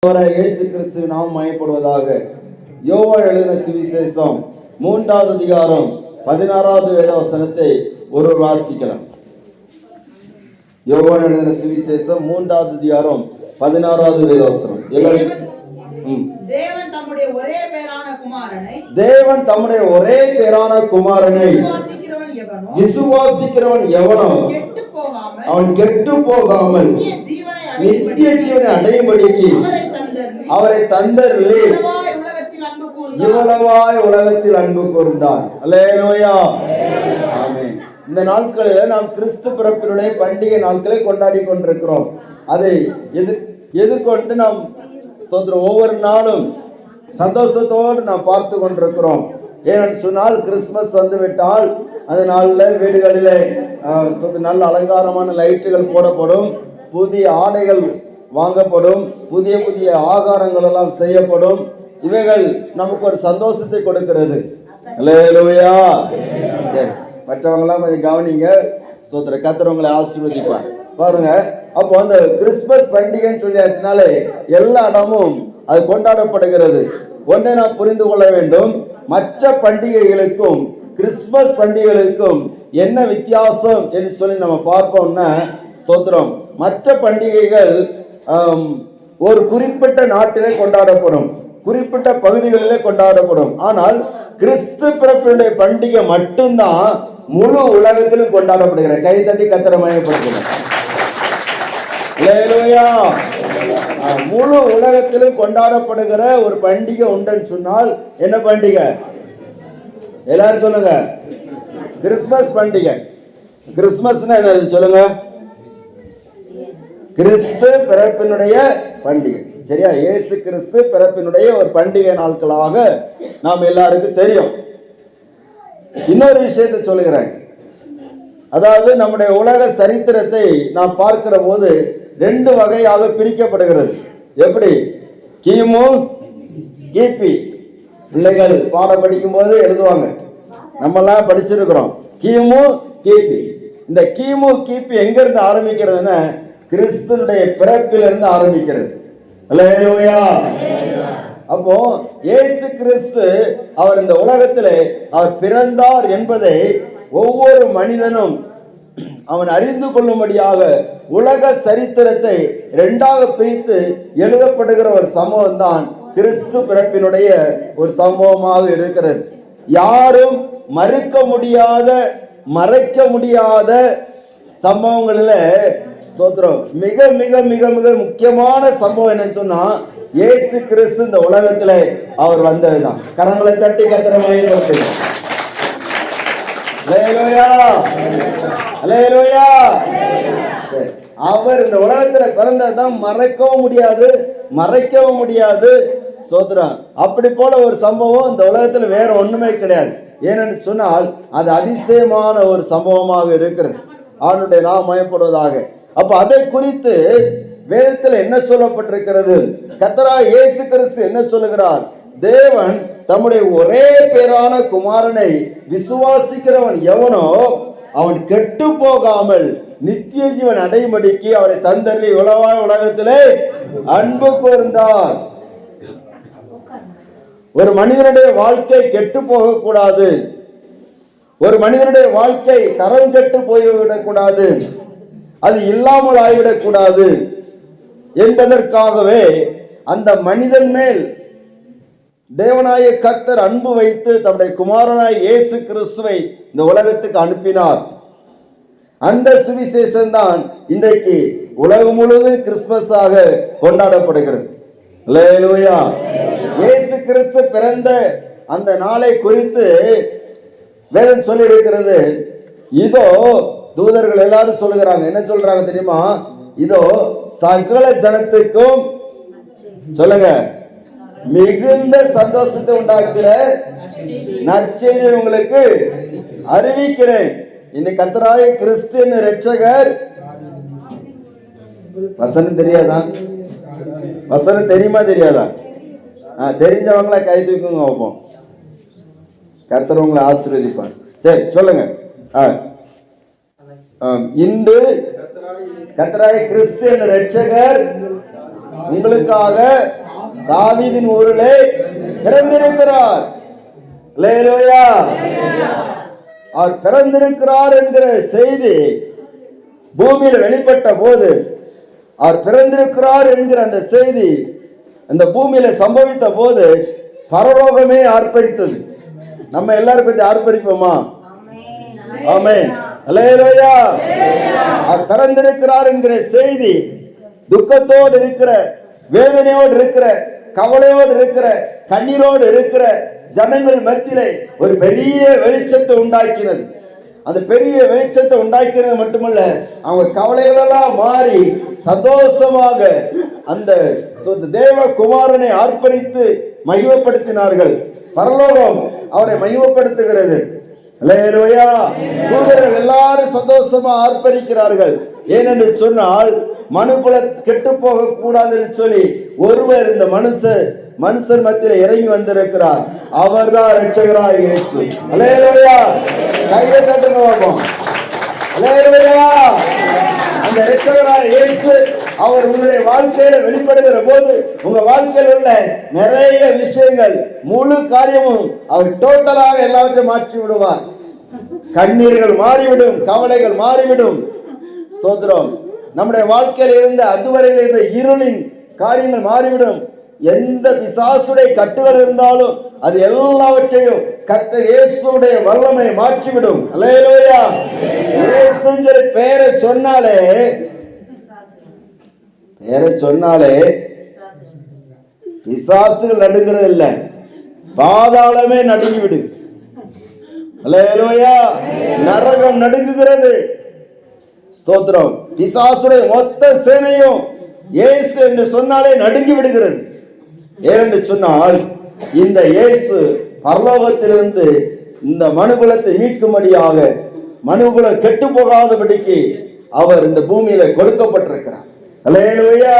இயேசு கிறிஸ்துவின் நாமம் மகிமைப்படுவதாக. யோவான் எழுதின சுவிசேஷம் 3வது அதிகாரம் 16வது வேதவசனத்தை ஒருவர் வாசிக்கலாம். யோவான் எழுதின சுவிசேஷம் 3வது அதிகாரம் 16வது வேதவசனம். தேவன் தம்முடைய ஒரே பேரான குமாரனை விசுவாசிக்கிறவன் எவனோ அவன் கெட்டு போகாமல் நித்திய ஜீவனை அடையும்படிக்கு அவரை தந்தருளி இவ்வளவாய் உலகத்தில் அன்பு கூர்ந்தார். அல்லேலூயா, ஆமென். இந்த நாட்களில் நாம் கிறிஸ்து பிறப்பினுடைய பண்டிகை நாட்களை கொண்டாடி கொண்டிருக்கிறோம். அதை எதிர்கொண்டு நாம் ஒவ்வொரு நாளும் சந்தோஷத்தோடு நாம் பார்த்து கொண்டிருக்கிறோம். ஏனென்று சொன்னால் கிறிஸ்துமஸ் வந்து விட்டால் அந்த நாளில் வீடுகளிலே நல்ல அலங்காரமான லைட்டுகள் போடப்படும், புதிய ஆடைகள் வாங்கப்படும், புதிய புதிய ஆகாரங்கள் எல்லாம் செய்யப்படும். இவைகள் நமக்கு ஒரு சந்தோஷத்தை கொடுக்கிறது. அல்லேலூயா. சரி, மற்றவங்களாம் கொஞ்சம் கவனிங்க. ஸ்தோத்திர கர்த்தர் ஆசீர்வதிப்பார். பாருங்க, அப்போ அந்த கிறிஸ்துமஸ் பண்டிகைன்னு சொல்லியாச்சுனாலே எல்லா இடமும் அது கொண்டாடப்படுகிறது. ஒன்றை நாம் புரிந்து கொள்ள வேண்டும், மற்ற பண்டிகைகளுக்கும் கிறிஸ்துமஸ் பண்டிகைகளுக்கும் என்ன வித்தியாசம் என்று சொல்லி நம்ம பார்ப்போம்னா, ஸ்தோத்திரம், மற்ற பண்டிகைகள் ஒரு குறிப்பிட்ட நாட்டிலே கொண்டாடப்படும், குறிப்பிட்ட பகுதிகளிலே கொண்டாடப்படும். ஆனால் கிறிஸ்து பிறப்பினுடைய பண்டிகை மட்டும்தான் முழு உலகத்திலும் கொண்டாடப்படுகிற. கை தட்டி கர்த்தரை மகிமைப்படுத்துகிறேன். அல்லேலூயா. முழு உலகத்திலும் கொண்டாடப்படுகிற ஒரு பண்டிகை உண்டுன்னு சொன்னால் என்ன பண்டிகை? எல்லாரும் சொல்லுங்க. கிறிஸ்துமஸ் பண்டிகை. கிறிஸ்துமஸ்னா என்னது சொல்லுங்க? கிறிஸ்து பிறப்பினுடைய பண்டிகை. சரியா? இயேசு கிறிஸ்து பிறப்பினுடைய ஒரு பண்டிகை நாட்களாக நாம் எல்லாருக்கும் தெரியும். இன்னொரு விஷயத்தை சொல்லுகிறேன். அதாவது நம்முடைய உலக சரித்திரத்தை நாம் பார்க்கிற போது 2 வகையாக பிரிக்கப்படுகிறது. எப்படி? கிமு, கிபி. பிள்ளைகள் பாடம் படிக்கும் போது எழுதுவாங்க, நம்மெல்லாம் படிச்சிருக்கிறோம். கிமு, கிபி. இந்த கிமு கிபி எங்க இருந்து ஆரம்பிக்கிறதுன்னா கிறிஸ்துனுடைய பிறப்பிலிருந்து ஆரம்பிக்கிறது. அல்லேலூயா. அப்போ இயேசு கிறிஸ்து அவர் இந்த உலகத்திலே அவர் பிறந்தார் என்பதை ஒவ்வொரு மனிதனும் அவன் அறிந்து கொள்ளும்படியாக உலக சரித்திரத்தை 2ஆக பிரித்து எழுதப்படுகிற ஒரு சம்பவம் தான் கிறிஸ்து பிறப்பினுடைய ஒரு சம்பவமாக இருக்கிறது. யாரும் மறுக்க முடியாத, மறைக்க முடியாத சம்பவங்களில் ஸ்தோத்திரம் மிக மிக மிக மிக முக்கியமான சம்பவம் என்னன்னு சொன்னா, இயேசு கிறிஸ்து இந்த உலகத்துல அவர் வந்ததுதான். கரங்களை தட்டி கர்த்தரை மகிமைப்படுத்துங்க. அல்லேலூயா, அல்லேலூயா. அவர் இந்த உலகத்துல பிறந்ததுதான் மறைக்கவும் முடியாது, மறைக்கவும் முடியாது. ஸ்தோத்திரம். அப்படி போல ஒரு சம்பவம் இந்த உலகத்துல வேற ஒண்ணுமே கிடையாது. ஏனென்று சொன்னால் அது அதிசயமான ஒரு சம்பவமாக இருக்கிறது. அவனுடைய நாம் மயப்படுவதாக. அப்ப அதை குறித்து வேதத்தில் என்ன சொல்லப்பட்டிருக்கிறது? கர்த்தராகிய இயேசு கிறிஸ்து என்ன சொல்லுகிறார்? தேவன் தம்முடைய ஒரே பேரான குமாரனை விசுவாசிக்கிறவன் எவனோ அவன் கெட்டு போகாமல் நித்திய ஜீவன் அடையும்படிக்கு அவரை தந்தள்ளி உலவாய் உலகத்திலே அன்பு கூர்ந்தார். ஒரு மனிதனுடைய வாழ்க்கை கெட்டு போகக்கூடாது, ஒரு மனிதனுடைய வாழ்க்கை தரம் கெட்டு போய்விடக்கூடாது, அது இல்லாமல் ஆகிவிடக்கூடாது என்பதற்காகவே அந்த மனிதன் மேல் தேவனாய கர்த்தர் அன்பு வைத்து தம்முடைய குமாரனாய் இயேசு கிறிஸ்துவை இந்த உலகத்துக்கு அனுப்பினார். அந்த சுவிசேஷம் தான் இன்றைக்கு உலகம் முழுவதும் கிறிஸ்துமஸாக கொண்டாடப்படுகிறது. அல்லேலூயா. இயேசு கிறிஸ்து பிறந்த அந்த நாளை குறித்து வேதம் சொல்லி இருக்கிறது. இதோ தூதர்கள் எல்லாரும் சொல்லுகிறாங்க. என்ன சொல்றாங்க தெரியுமா? இதோ சகல ஜனத்துக்கும் சொல்லுங்க மிகுந்த சந்தோஷத்தை உண்டாக்குற நற்செய்தி உங்களுக்கு அறிவிக்கிறேன். இன்னைக்கு கர்த்தராகிய கிறிஸ்து என்னும் இரட்சகர். வசனம் தெரியாதா? வசனம் தெரியுமா தெரியாதா? தெரிஞ்சவங்கள கை தூக்குங்க வைப்போம். கர்த்தர் உங்களை ஆசீர்வதிப்பார். சரி சொல்லுங்க. இன்று கர்த்தராகிய கிறிஸ்து என்ற இரட்சகர் உங்களுக்காக தாவீதின் ஊரிலே பிறந்திருக்கிறார். அல்லேலூயா. அவர் பிறந்திருக்கிறார் என்கிற செய்தி பூமியில் வெளிப்பட்ட போது, அவர் பிறந்திருக்கிறார் என்கிற அந்த செய்தி அந்த பூமியில சம்பவித்த போது பரலோகமே ஆர்ப்பரித்தது. நம்ம எல்லாரும் பத்தி ஆர்ப்பரிப்போமா? ஆமென். அல்லேலூயா. அவர் பிறந்திருக்கிறார் என்கிற செய்தி துக்கத்தோடு இருக்கிற, வேதனையோடு இருக்கிற, கவலையோடு இருக்கிற, கண்ணீரோடு இருக்கிற ஜனங்கள் மத்தியிலே ஒரு பெரிய வெளிச்சத்தை உண்டாக்கினது. அந்த பெரிய வெளிச்சத்தை உண்டாக்கினது மட்டுமல்ல, அவங்க கவலைகளெல்லாம் மாறி சந்தோஷமாக அந்த தேவகுமாரனை ஆர்ப்பரித்து மகிமைப்படுத்தினார்கள். பரலோகம் அவரை மகிமைப்படுத்துகிறது. அல்லேலூயா. தூதர்கள் எல்லாரும் சந்தோஷமா ஆர்ப்பரிக்கிறார்கள். ஏனென்று சொன்னால் மனுக்குல கெட்டு போக கூடாது என்று சொல்லி ஒருவர் இந்த மனுஷர் மத்தியில இறங்கி வந்திருக்கிறார். அவர்தான் இரட்சகராய் இயேசு. அல்லேலூயா. கையை தட்டுங்க பாப்போம். அல்லேலூயா. அந்த இரட்சகராய் இயேசு அவர் உங்களுடைய வாழ்க்கையில வெளிப்படுகிற போது உங்க வாழ்க்கையில் உள்ள நிறைய விஷயங்கள், முழு காரியமும் அவர் டோட்டலாக எல்லாவற்றையும் மாற்றி விடுவார். கண்ணீர்கள் மாறிவிடும், கவலைகள் மாறிவிடும். ஸ்தோத்திரம். நம்முடைய வாழ்க்கையில் இருந்த அதுவரையில் இருந்த இருளின் காரியங்கள் மாறிவிடும். எந்த பிசாசுடைய கட்டுகள் இருந்தாலும் அது எல்லாவற்றையும் கர்த்தர் இயேசுடைய வல்லமை மாற்றிவிடும். அல்லேலூயா. இயேசுங்கிற பெயரை சொன்னாலே பிசாசுகள் நடுங்கிறது இல்லை, பாதாளமே நடுங்கிவிடு. அல்லேலூயா. நரகம் நடுங்குகிறது. ஸ்தோத்திரம். பிசாசுடைய மொத்த சேனையும் இயேசு என்று சொன்னாலே நடுங்கி விடுகிறது. ஏனென்று சொன்னால் இந்த இயேசு பரலோகத்திலிருந்து இந்த மனுகுலத்தை மீட்கும்படியாக, மனுகுலம் கெட்டு போகாதபடிக்கு அவர் இந்த பூமியில கொடுக்கப்பட்டிருக்கிறார். அல்லேலூயா.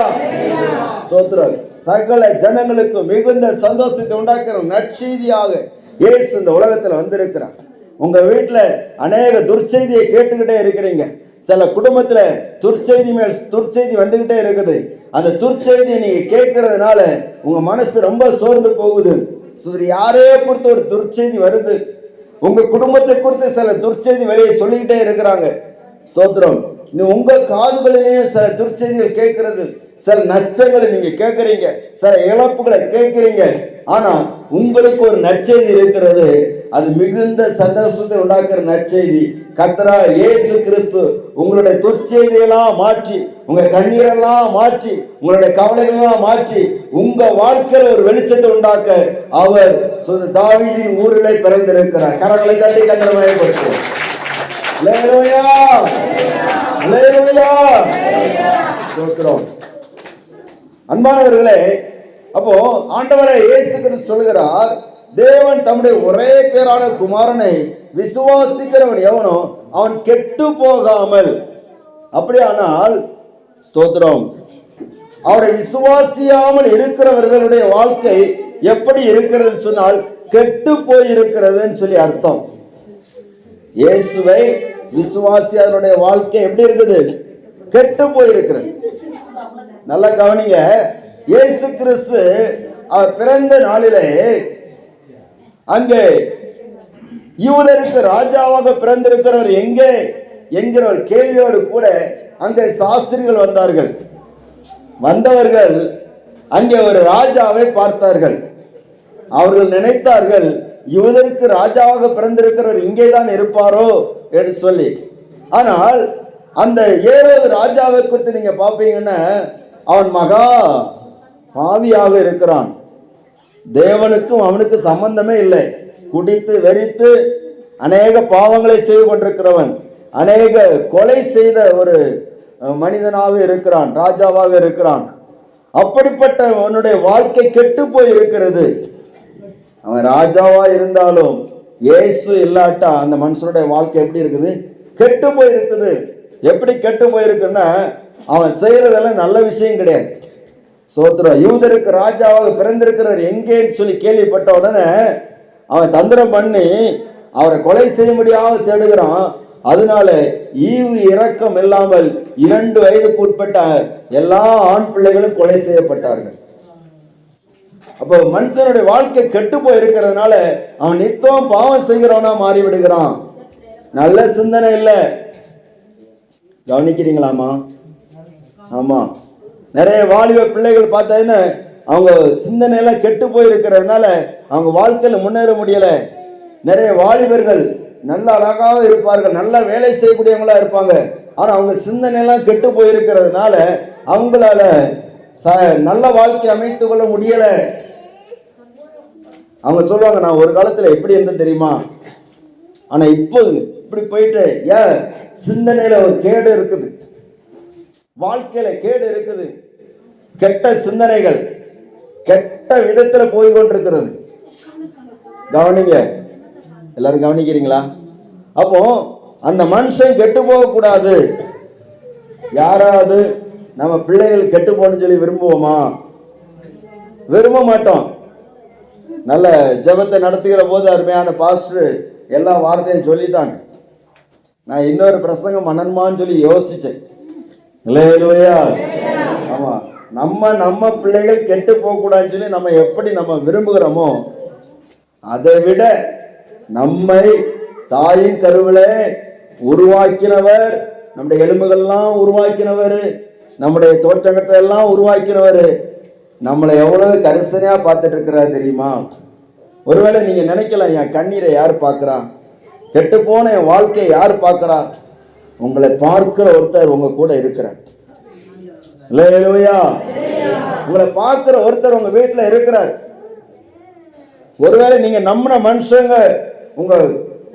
ஸ்தோத்திரம். சகல ஜனங்களுக்கு மிகுந்த சந்தோஷத்தை உண்டாக்குற நற்செய்தியாக இயேசு இந்த உலகத்துல வந்திருக்கிறார். உங்க வீட்டுல அநேக துர்ச்செய்தியை கேட்டுக்கிட்டே இருக்கிறீங்க. சில குடும்பத்துல துர்ச்செய்தி மேல் துர்ச்செய்தி வந்துகிட்டே இருக்குது. அந்த துர்ச்செய்தியை நீங்க கேட்கறதுனால உங்க மனசு ரொம்ப சோர்ந்து போகுது. யாரையே குறித்து ஒரு துர்ச்செய்தி வருது. உங்க குடும்பத்தை குறித்து சில துர்ச்செய்தி வெளியே சொல்லிக்கிட்டே இருக்கிறாங்க. ஸ்தோத்திரம். உங்க காதுகளிலேயும் சில துர்ச்செய்திகள் கேட்கிறது. சில நஷ்டங்களை நீங்க கேட்கறீங்க, சில இழப்புகளை கேட்கிறீங்க. ஆனா உங்களுக்கு ஒரு நற்செய்தி இருக்கிறது. அது மிகுந்த சந்தோஷத்தை உண்டாக்குற நற்செய்தி. கர்த்தராகிய இயேசு கிறிஸ்து உங்களுடைய துர்ச்செய்தியெல்லாம் மாற்றி, உங்க கண்ணீரெல்லாம் மாற்றி, உங்களுடைய கவலைகளெல்லாம் மாற்றி உங்க வாழ்க்கையில் ஒரு வெளிச்சத்தை உண்டாக்க அவர் தாவீதின் ஊரிலே பிறந்திருக்கிறார். கரங்களை தட்டி கர்த்தரை மகிமைப்படுத்துவோம். அல்லேலூயா. அல்லேலூயா. ஸ்தோத்திரம். அன்பானவர்களே, அப்போ ஆண்டவரை இயேசு கிறிஸ்து சொல்கிறார், தேவன் தம்முடைய ஒரே பேரான குமாரனை விசுவாசிக்கிறவன் எவனோ அவன் கெட்டு போகாமல். அப்படியானால் ஸ்தோத்திரம், அவரை விசுவாசியாமல் இருக்கிறவர்களுடைய வாழ்க்கை எப்படி இருக்கிறது சொன்னால் கெட்டு போயிருக்கிறதுன்னு சொல்லி அர்த்தம். இயேசுவை விசுவாசியாருடைய வாழ்க்கை எப்படி இருக்குது? கெட்டு போயிருக்கிறது. நல்லா கவனிங்க. இயேசு கிறிஸ்து அவர் பிறந்த நாளிலே அங்கே யூதருக்கு ராஜாவாக பிறந்திருக்கிறவர் எங்கே என்கிற ஒரு கேள்வியோடு கூட அங்கே சாஸ்திரிகள் வந்தார்கள். வந்தவர்கள் அங்கே ஒரு ராஜாவை பார்த்தார்கள். அவர்கள் நினைத்தார்கள் யூதருக்கு ராஜாவாக பிறந்திருக்கிறவர் இங்கேதான் இருப்பாரோ என்று சொல்லி. ஆனால் அந்த ஏரோது ராஜாவை குறித்து நீங்க பார்ப்பீங்கன்னா அவன் மகா பாவியாக இருக்கிறான். தேவனுக்கும் அவனுக்கு சம்பந்தமே இல்லை. குடித்து வெறித்து அநேக பாவங்களை செய்து கொண்டிருக்கிறவன், அநேக கொலை செய்த ஒரு மனிதனாக இருக்கிறான், ராஜாவாக இருக்கிறான். அப்படிப்பட்ட அவனுடைய வாழ்க்கை கெட்டு போய் இருக்கிறது. அவன் ராஜாவா இருந்தாலும் இயேசு இல்லாட்டா அந்த மனுஷனுடைய வாழ்க்கை எப்படி இருக்குது? கெட்டு போய் இருக்குது. எப்படி கெட்டு போயிருக்குன்னா அவன் செய்யறதெல்லாம் நல்ல விஷயம் கிடையாது. சோத்திரம். யூதருக்கு ராஜாவாக பிறந்திருக்கிறவர் எங்கேன்னு சொல்லி கேள்விப்பட்ட உடனே அவன் தந்திரம் பண்ணி அவரை கொலை செய்ய முடியாமல் தேடுகிறான். அதனால ஈவு இரக்கம் இல்லாமல் 2 வயதுக்கு உட்பட்ட எல்லா ஆண் பிள்ளைகளும் கொலை செய்யப்பட்டார்கள். அப்போ மனிதனுடைய வாழ்க்கை கெட்டு போய் இருக்கிறதுனால அவன் நித்தம் பாவம் செய்கிறவனா மாறி விடுகிறான். நல்ல சிந்தனை இல்லை. கவனிக்கிறீங்களாமா? ஆமா, நிறைய வாலிப பிள்ளைகள் பார்த்தீங்கன்னா அவங்க சிந்தனை எல்லாம் கெட்டு போயிருக்கிறதுனால அவங்க வாழ்க்கையில முன்னேற முடியல. நிறைய வாலிபர்கள் நல்ல அழகாக இருப்பார்கள், நல்ல வேலை செய்யக்கூடியவங்களா இருப்பாங்க. ஆனா அவங்க சிந்தனை எல்லாம் கெட்டு போயிருக்கிறதுனால அவங்களால நல்ல வாழ்க்கை அமைத்துக் கொள்ள முடியல. அவங்க சொல்லுவாங்க, நான் ஒரு காலத்துல எப்படி இருந்தேன் தெரியுமா, ஆனா இப்போ இப்படி போயிட்டு. ஏன்? சிந்தனையில ஒரு கேடு இருக்குது, வாழ்க்கையில கேடு இருக்குது, கெட்ட சிந்தனைகள் கெட்ட விதத்துல போய் கொண்டிருக்கிறது. கவனிங்க, எல்லாரும் கவனிக்கிறீங்களா? அப்போ அந்த மனுஷன் கெட்டு போக கூடாது. யாராவது நம்ம பிள்ளைகள் கெட்டு போன்னு சொல்லி விரும்புவோமா? விரும்ப மாட்டோம். நல்ல ஜெபத்தை நடத்துகிற போது அருமையான பாஸ்டர் எல்லா வார்த்தையும் சொல்லிட்டாங்க. நான் இன்னொரு பிரசங்கம் பண்ணணுமான்னு சொல்லி யோசிச்சேன். இல்லையா? ஆமா, நம்ம பிள்ளைகள் கெட்டு போக கூடாதுன்னு சொல்லி நம்ம எப்படி நம்ம விரும்புகிறோமோ அதை விட நம்மை தாயின் கருவிலே உருவாக்கினவர், நம்முடைய எலும்புகள்லாம் உருவாக்கினவர், நம்முடைய தோற்றத்தை எல்லாம் உருவாக்கினவர் நம்மளை எவ்வளவு கரிசனையா பார்த்துட்டு இருக்கிறார் தெரியுமா? ஒருவேளை நீங்க நினைக்கலாம், என் கண்ணீரை யார் பார்க்கிறா, கெட்டு போன என் வாழ்க்கையை யார் பார்க்கிறா? உங்களை பார்க்கிற ஒருத்தர் உங்க கூட இருக்கிறார். அல்லேலூயா! உங்களை பார்க்கிற ஒருத்தர் உங்க வீட்டுல இருக்கிறார். ஒருவேளை நீங்க நம்பின மனுஷங்க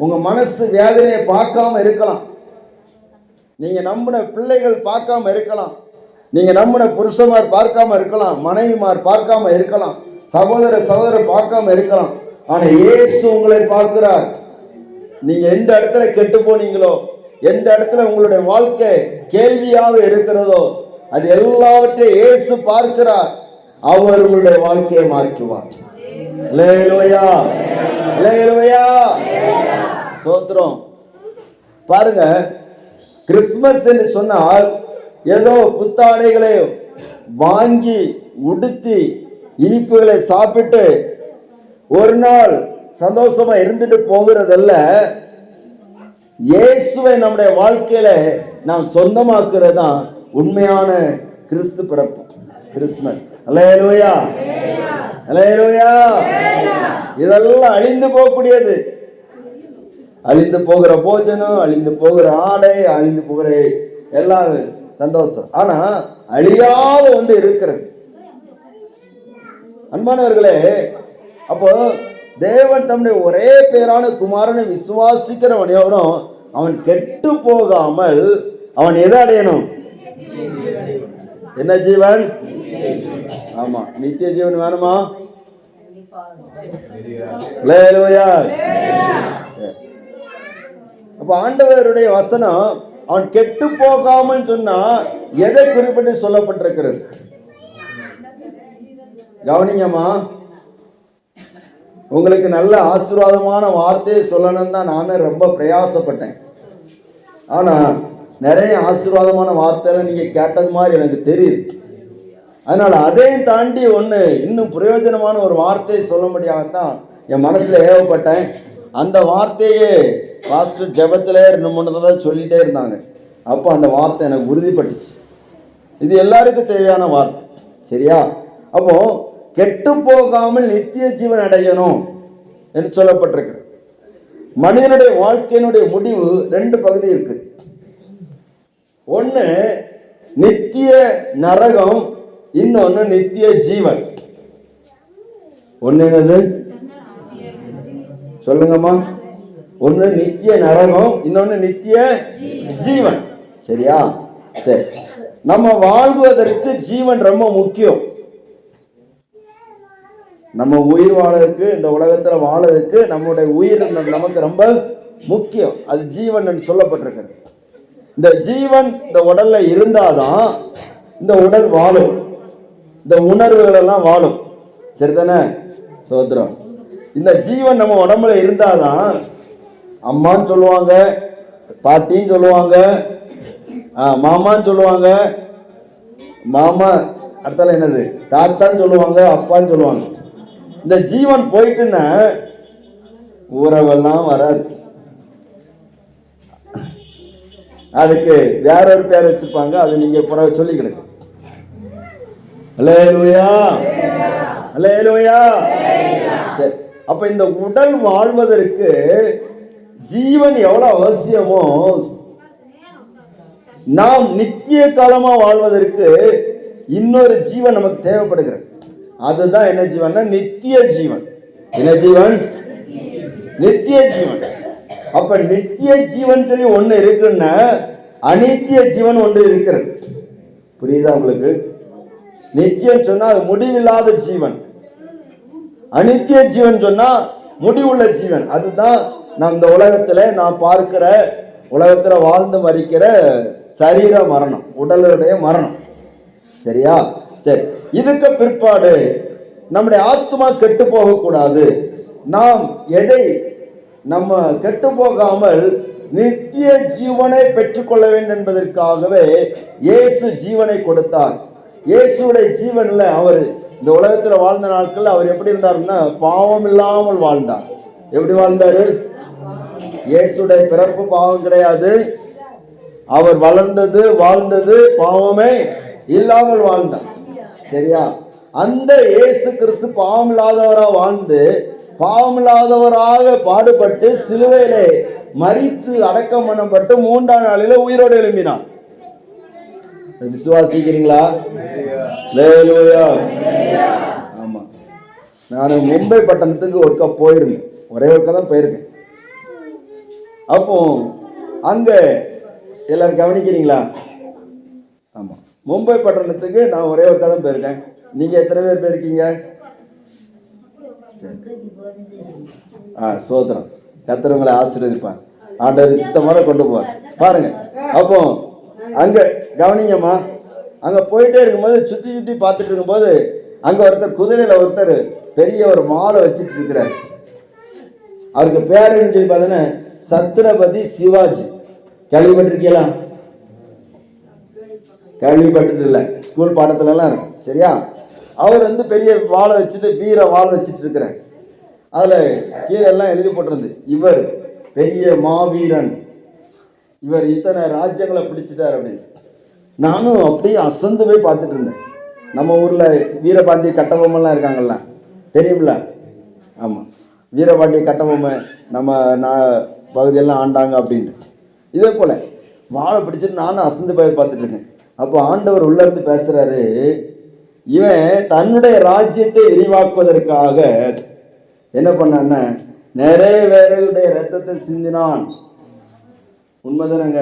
உங்க மனசு வேதனையை பார்க்காம இருக்கலாம், நீங்க நம்பின பிள்ளைகள் பார்க்காம இருக்கலாம், நீங்க நம்பின புருஷமார் பார்க்காம இருக்கலாம், மனைவிமார் பார்க்காம இருக்கலாம், சகோதரர் பார்க்காம இருக்கலாம். ஆனா இயேசு உங்களை பார்க்கிறார். நீங்க எந்த இடத்துல கெட்டு போனீங்களோ, எந்த இடத்துல உங்களுடைய வாழ்க்கை கேள்வியாக இருக்கிறதோ, அது எல்லாவற்றையும் இயேசு பார்க்கிறார். அவர் உங்களுடைய வாழ்க்கையை மாற்றுவார். அல்லேலூயா! அல்லேலூயா! ஸ்தோத்திரம். பாருங்க, கிறிஸ்துமஸ் என்று சொன்னால் ஏதோ புத்தாடைகளை வாங்கி உடுத்தி இனிப்புகளை சாப்பிட்டு ஒரு நாள் சந்தோஷமா இருந்துட்டு போகிறதல்ல. இயேசுவை நம்முடைய வாழ்க்கையில நாம் சொந்தமாக்குறது தான் உண்மையான கிறிஸ்து பிறப்பு, கிறிஸ்துமஸ். அல்லேலூயா! அல்லேலூயா! இதெல்லாம் அழிந்து போகக்கூடியது. அழிந்து போகிற போஜனம், அழிந்து போகிற ஆடை, அழிந்து போகிற எல்லா சந்தோஷம். ஆனா அழியாத ஒன்று இருக்கிறது. அன்பானவர்களே, அப்போ தேவன் தம்முடைய ஒரே பேரான குமாரனை விசுவாசிக்கிறவன் எவனும் அவன் கெட்டு போகாமல் அவன் எதை அடையணும்? என்ன ஜீவன்? ஆமா, நித்திய ஜீவன் வேணுமா? அப்ப ஆண்டவருடைய வசனம் அவன் கெட்டு போகாமல் சொன்னா எதை குறிப்பிட்டு சொல்லப்பட்டிருக்கிறது? கவனிங்கம்மா, உங்களுக்கு நல்ல ஆசீர்வாதமான வார்த்தையை சொல்லணும் தான் நானும் ரொம்ப பிரயாசப்பட்டேன். ஆனா நிறைய ஆசீர்வாதமான வார்த்தையில நீங்க கேட்டது மாதிரி எனக்கு தெரியுது. அதனால அதையும் தாண்டி ஒன்று இன்னும் பிரயோஜனமான ஒரு வார்த்தையை சொல்ல முடியாதான் என் மனசுல ஏவப்பட்டேன். அந்த வார்த்தையே பாஸ்டர் ஜெபத்தில் 2-3 தடவை சொல்லிட்டே இருந்தாங்க. அப்போ அந்த வார்த்தை எனக்கு உறுதிப்பட்டுச்சு, இது எல்லாருக்கும் தேவையான வார்த்தை. சரியா? அப்போ கெட்டு போகாமல் நித்திய ஜீவன் அடையணும் என்று சொல்லப்பட்டிருக்கிறது. மனிதனுடைய வாழ்க்கையினுடைய முடிவு 2 பகுதி இருக்குது. ஒன்று நித்திய நரகம், இன்னொன்று நித்திய ஜீவன். ஒன்று என்னது சொல்லுங்கம்மா? ஒன்று நித்திய நரகம், இன்னொன்று நித்திய ஜீவன். சரியா? சரி, நம்ம வாழ்வதற்கு ஜீவன் ரொம்ப முக்கியம். நம்ம உயிர் வாழறதுக்கு, இந்த உலகத்துல வாழறதுக்கு நம்முடைய உயிர் நமக்கு ரொம்ப முக்கியம். அது ஜீவன் சொல்லப்பட்டிருக்கிறது. இந்த ஜீவன் இந்த உடல்ல இருந்தாதான் இந்த உடல் வாழும், இந்த உணர்வுகள் எல்லாம் வாழும். சரிதானே? சோத்ரம். இந்த ஜீவன் நம்ம உடம்புல இருந்தாதான் அம்மான்னு சொல்லுவாங்க, பாட்டின்னு சொல்லுவாங்க, மாமான்னு சொல்லுவாங்க, மாமா அடுத்தால என்னது தாத்தான்னு சொல்லுவாங்க, அப்பான்னு சொல்லுவாங்க. இந்த ஜீவன் போயிட்டுன்னா உறவெல்லாம் வராது. அதுக்கு வேற ஒரு பேர் வச்சுப்பாங்க, அது நீங்க பிறகு சொல்லிக்கிடுங்க. அல்லேலூயா, அல்லேலூயா. சரி, அப்ப இந்த உடல் வாழ்வதற்கு ஜீவன் எவ்வளவு அவசியமோ, நாம் நித்திய காலமா வாழ்வதற்கு இன்னொரு ஜீவன் நமக்கு தேவைப்படுகிறது. அதுதான் என்ன ஜீவன்? நித்திய ஜீவன். என்ன ஜீவன்? நித்திய ஜீவன். அப்ப நித்திய ஜீவன் சொல்லி ஒண்ணு இருக்குன்னா அநித்திய ஜீவன் ஒன்று இருக்கிறது. புரியுதா உங்களுக்கு? நித்தியம் சொன்னா அது முடிவில்லாத ஜீவன், அநித்திய ஜீவன் சொன்னா முடிவுள்ள ஜீவன். அதுதான் நான் இந்த உலகத்துல நான் பார்க்கிற, உலகத்துல வாழ்ந்து மறிக்கிற சரீர மரணம், உடலுடைய மரணம். சரியா? சரி, இதுக்கு பிற்பாடு நம்முடைய ஆத்மா கெட்டு போகக்கூடாது. நாம் எதை நம்ம கெட்டு போகாமல் நித்திய ஜீவனை பெற்றுக்கொள்ள வேண்டும் என்பதற்காகவே இயேசு ஜீவனை கொடுத்தார். இயேசுடைய ஜீவன்ல அவர் இந்த உலகத்துல வாழ்ந்த நாட்கள் அவர் எப்படி இருந்தாருன்னா பாவம் இல்லாமல் வாழ்ந்தார். எப்படி வாழ்ந்தாரு? இயேசுடைய பிறப்பு பாவம் கிடையாது. அவர் வளர்ந்தது வாழ்ந்தது பாவமே இல்லாமல் வாழ்ந்தார். சரியா? அந்த இயேசு கிறிஸ்து பாவம் இல்லாதவராக வாழ்ந்து பாவமில்லாதவராக பாடுபட்டு சிலுவையிலே மரித்து அடக்கம் பண்ணப்பட்டு 3ஆம் நாளில உயிரோடு எழும்பினார். விசுவாசிக்கிறீங்களா? அல்லேலூயா. ஆமா, நான் மும்பை பட்டணத்துக்கு ஒருக்கா போயிருந்தேன், ஒரே ஒருக்கா தான் போயிருக்கேன். அப்போ அங்க எல்லாரும் கவனிக்கிறீங்களா? ஆமா, மும்பை பட்டணத்துக்கு நான் ஒரே ஒருக்கா தான் போயிருக்கேன். நீங்க எத்தனை பேர் போயிருக்கீங்க? சோதரம். கர்த்தர் உங்களை ஆசீர்வதிப்பார். ஆண்டவர் சித்தமாக கொண்டு போவார். பாருங்க, அப்போ அங்க கவனிங்கம்மா, அங்க போயிட்டே இருக்கும்போது சுத்தி சுத்தி பார்த்துட்டு இருக்கும்போது அங்க ஒருத்தர் குதிரையில ஒருத்தர் பெரிய ஒரு மாலை வச்சுட்டு இருக்கிறார். அவருக்கு பேருன்னு சொல்லி பார்த்தீங்கன்னா சத்ரபதி சிவாஜி. கேள்விப்பட்டிருக்கீங்களா? கேள்விப்பட்டு இல்லை, ஸ்கூல் பாடத்துல எல்லாம் இருக்கும். சரியா? அவர் பெரிய வாழை வச்சுட்டு வீர வாழை வச்சுட்டு இருக்கிறார். அதுல கீழே எல்லாம் எழுதி போட்டிருந்து, இவர் பெரிய மாவீரன், இவர் இத்தனை ராஜ்யங்களை பிடிச்சிட்டார் அப்படின்னு. நானும் அப்படியே அசந்து போய் பார்த்துட்டு இருந்தேன். நம்ம ஊர்ல வீரபாண்டிய கட்டபொம்மெல்லாம் இருக்காங்கல்ல, தெரியும்ல? ஆமா, வீரபாண்டிய கட்டபொம்மை நம்ம பகுதியெல்லாம் ஆண்டாங்க அப்படின்ட்டு. இதே போல வாழை பிடிச்சிட்டு நானும் அசந்து போய் பார்த்துட்டு இருக்கேன். அப்போ ஆண்டவர் உள்ள இருந்து பேசுறாரு, இவன் தன்னுடைய ராஜ்யத்தை விரிவாக்குவதற்காக என்ன பண்ணான்னா நிறைய பேருடைய ரத்தத்தை சிந்தினான். உண்மைதானங்க?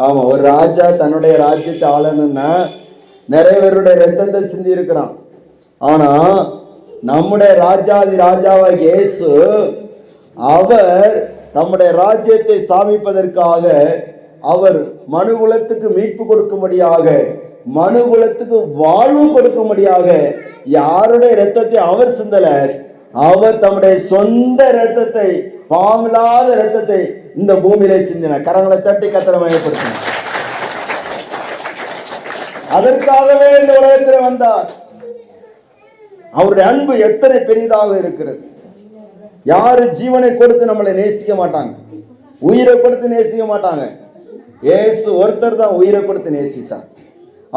ஆமா, ஒரு ராஜா தன்னுடைய ராஜ்யத்தை ஆளணும்னா நிறைய பேருடைய ரத்தத்தை சிந்தி இருக்கிறான். ஆனா நம்முடைய ராஜாதி ராஜாவாக இயேசு அவர் தம்முடைய ராஜ்யத்தை ஸ்தாபிப்பதற்காக அவர் மனுகுலத்துக்கு மீட்பு கொடுக்கும்படியாக, மனுகுலத்துக்கு வாழ்வு கொடுக்கும்படியாக யாருடைய ரத்தத்தை அவர் சிந்தல, அவர் தம்முடைய சொந்த ரத்தத்தை, பாவமில்லாத ரத்தத்தை இந்த பூமியிலே சிந்தினார். கரங்களை தட்டி கர்த்தரை மகிமைப்படுத்தினார். அதற்காகவே இந்த உலகத்தில் வந்தார். அவருடைய அன்பு எத்தனை பெரிதாக இருக்கிறது. யாரு ஜீவனை கொடுத்து நம்மளை நேசிக்க மாட்டாங்க, உயிரை கொடுத்து நேசிக்க மாட்டாங்க. இயேசு ஒருத்தர் தான் உயிரை கொடுத்து நேசித்தார்.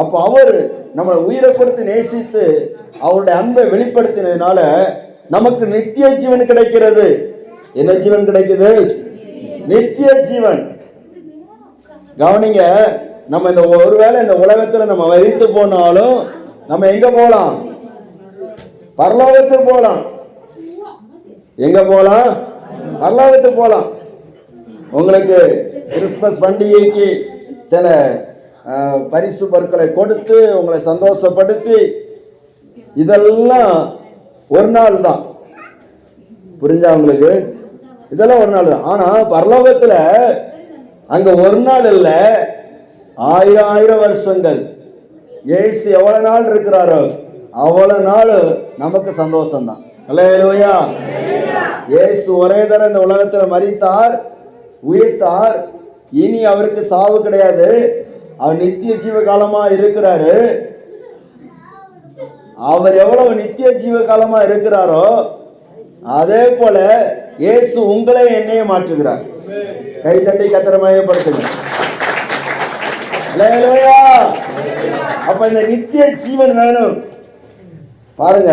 அப்போ அவர் நம்மளை உயிரை கொடுத்து நேசித்து அவருடைய அன்பை வெளிப்படுத்தினதுனால நமக்கு நித்திய ஜீவன் கிடைக்கிறது. என்ன ஜீவன் கிடைக்குது? நித்திய ஜீவன். கவனிங்க, நம்ம இந்த ஒருவேளை இந்த உலகத்துல நம்ம மரித்து போனாலும் நம்ம எங்க போலாம்? பரலோகத்துக்கு போலாம். எங்க போலாம்? பரலோகத்துக்கு போலாம். உங்களுக்கு கிறிஸ்துமஸ் பண்டிகைக்கு சில பரிசு பொருட்களை கொடுத்து உங்களை சந்தோஷப்படுத்தி இதெல்லாம் ஒரு நாள் தான். புரிஞ்சா உங்களுக்கு? இதெல்லாம் ஒரு நாள் தான். ஆனா பரலோகத்துல அங்க ஒரு நாள் இல்ல, 1000 வருஷங்கள். இயேசு எவ்வளவு நாள் இருக்கிறாரோ அவ்வளவு நாள் நமக்கு சந்தோஷம் தான். அல்லேலூயா. இயேசு ஒரே தடவை இந்த உலகத்துல மரித்தார், உயிர்த்தார். இனி அவருக்கு சாவு கிடையாது. அவர் நித்திய ஜீவ காலமா இருக்கிறாரு. அவர் எவ்வளவு நித்திய ஜீவ காலமா இருக்கிறாரோ அதே போல இயேசு உங்களை என்னைய மாற்றுகிறார். கை தட்டி கத்தரை மையப்படுத்துங்க. அல்லேலூயா. அப்ப இந்த நித்திய ஜீவன் வேணும். பாருங்க,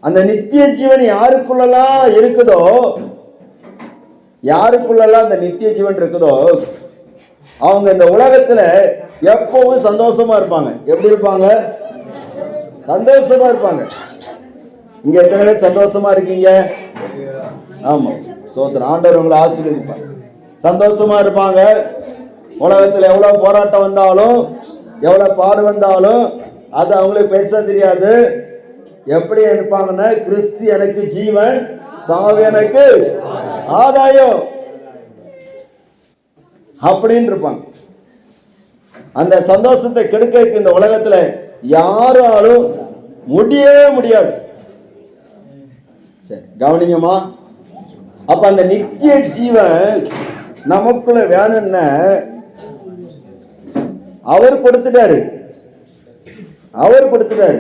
அந்த நித்திய ஜீவன் யாருக்குள்ளலாம் இருக்குதோ, யாருக்குள்ளலாம் அந்த நித்திய ஜீவன் இருக்குதோ அவங்க இந்த உலகத்துல எப்பவும் சந்தோஷமா இருப்பாங்க. எப்படி இருப்பாங்க? சந்தோஷமா இருப்பாங்க. இங்க எத்தனை பேர் சந்தோஷமா இருக்கீங்க? ஆமா, சோதரன். ஆண்டவர் உங்களை ஆசீர்வதிப்பார். சந்தோஷமா இருப்பாங்க. உலகத்துல எவ்வளவு போராட்டம் வந்தாலும் எவ்வளவு பாடு வந்தாலும் அது அவங்களுக்கு பெருசா தெரியாது. எப்படி இருப்பாங்கன்னா, கிறிஸ்து எனக்கு ஜீவன், சாவு எனக்கு ஆதாயம் அப்படின்னு இருப்பாங்க. அந்த சந்தோஷத்தை கெடுக்க இந்த உலகத்துல யாராலும் முடியவே முடியாது. சரி, கவனிங்கம்மா. அப்ப அந்த நித்திய ஜீவன் நமக்குள்ள வேணும்னு அவர் கொடுத்துட்டாரு. அவர் கொடுத்துட்டாரு.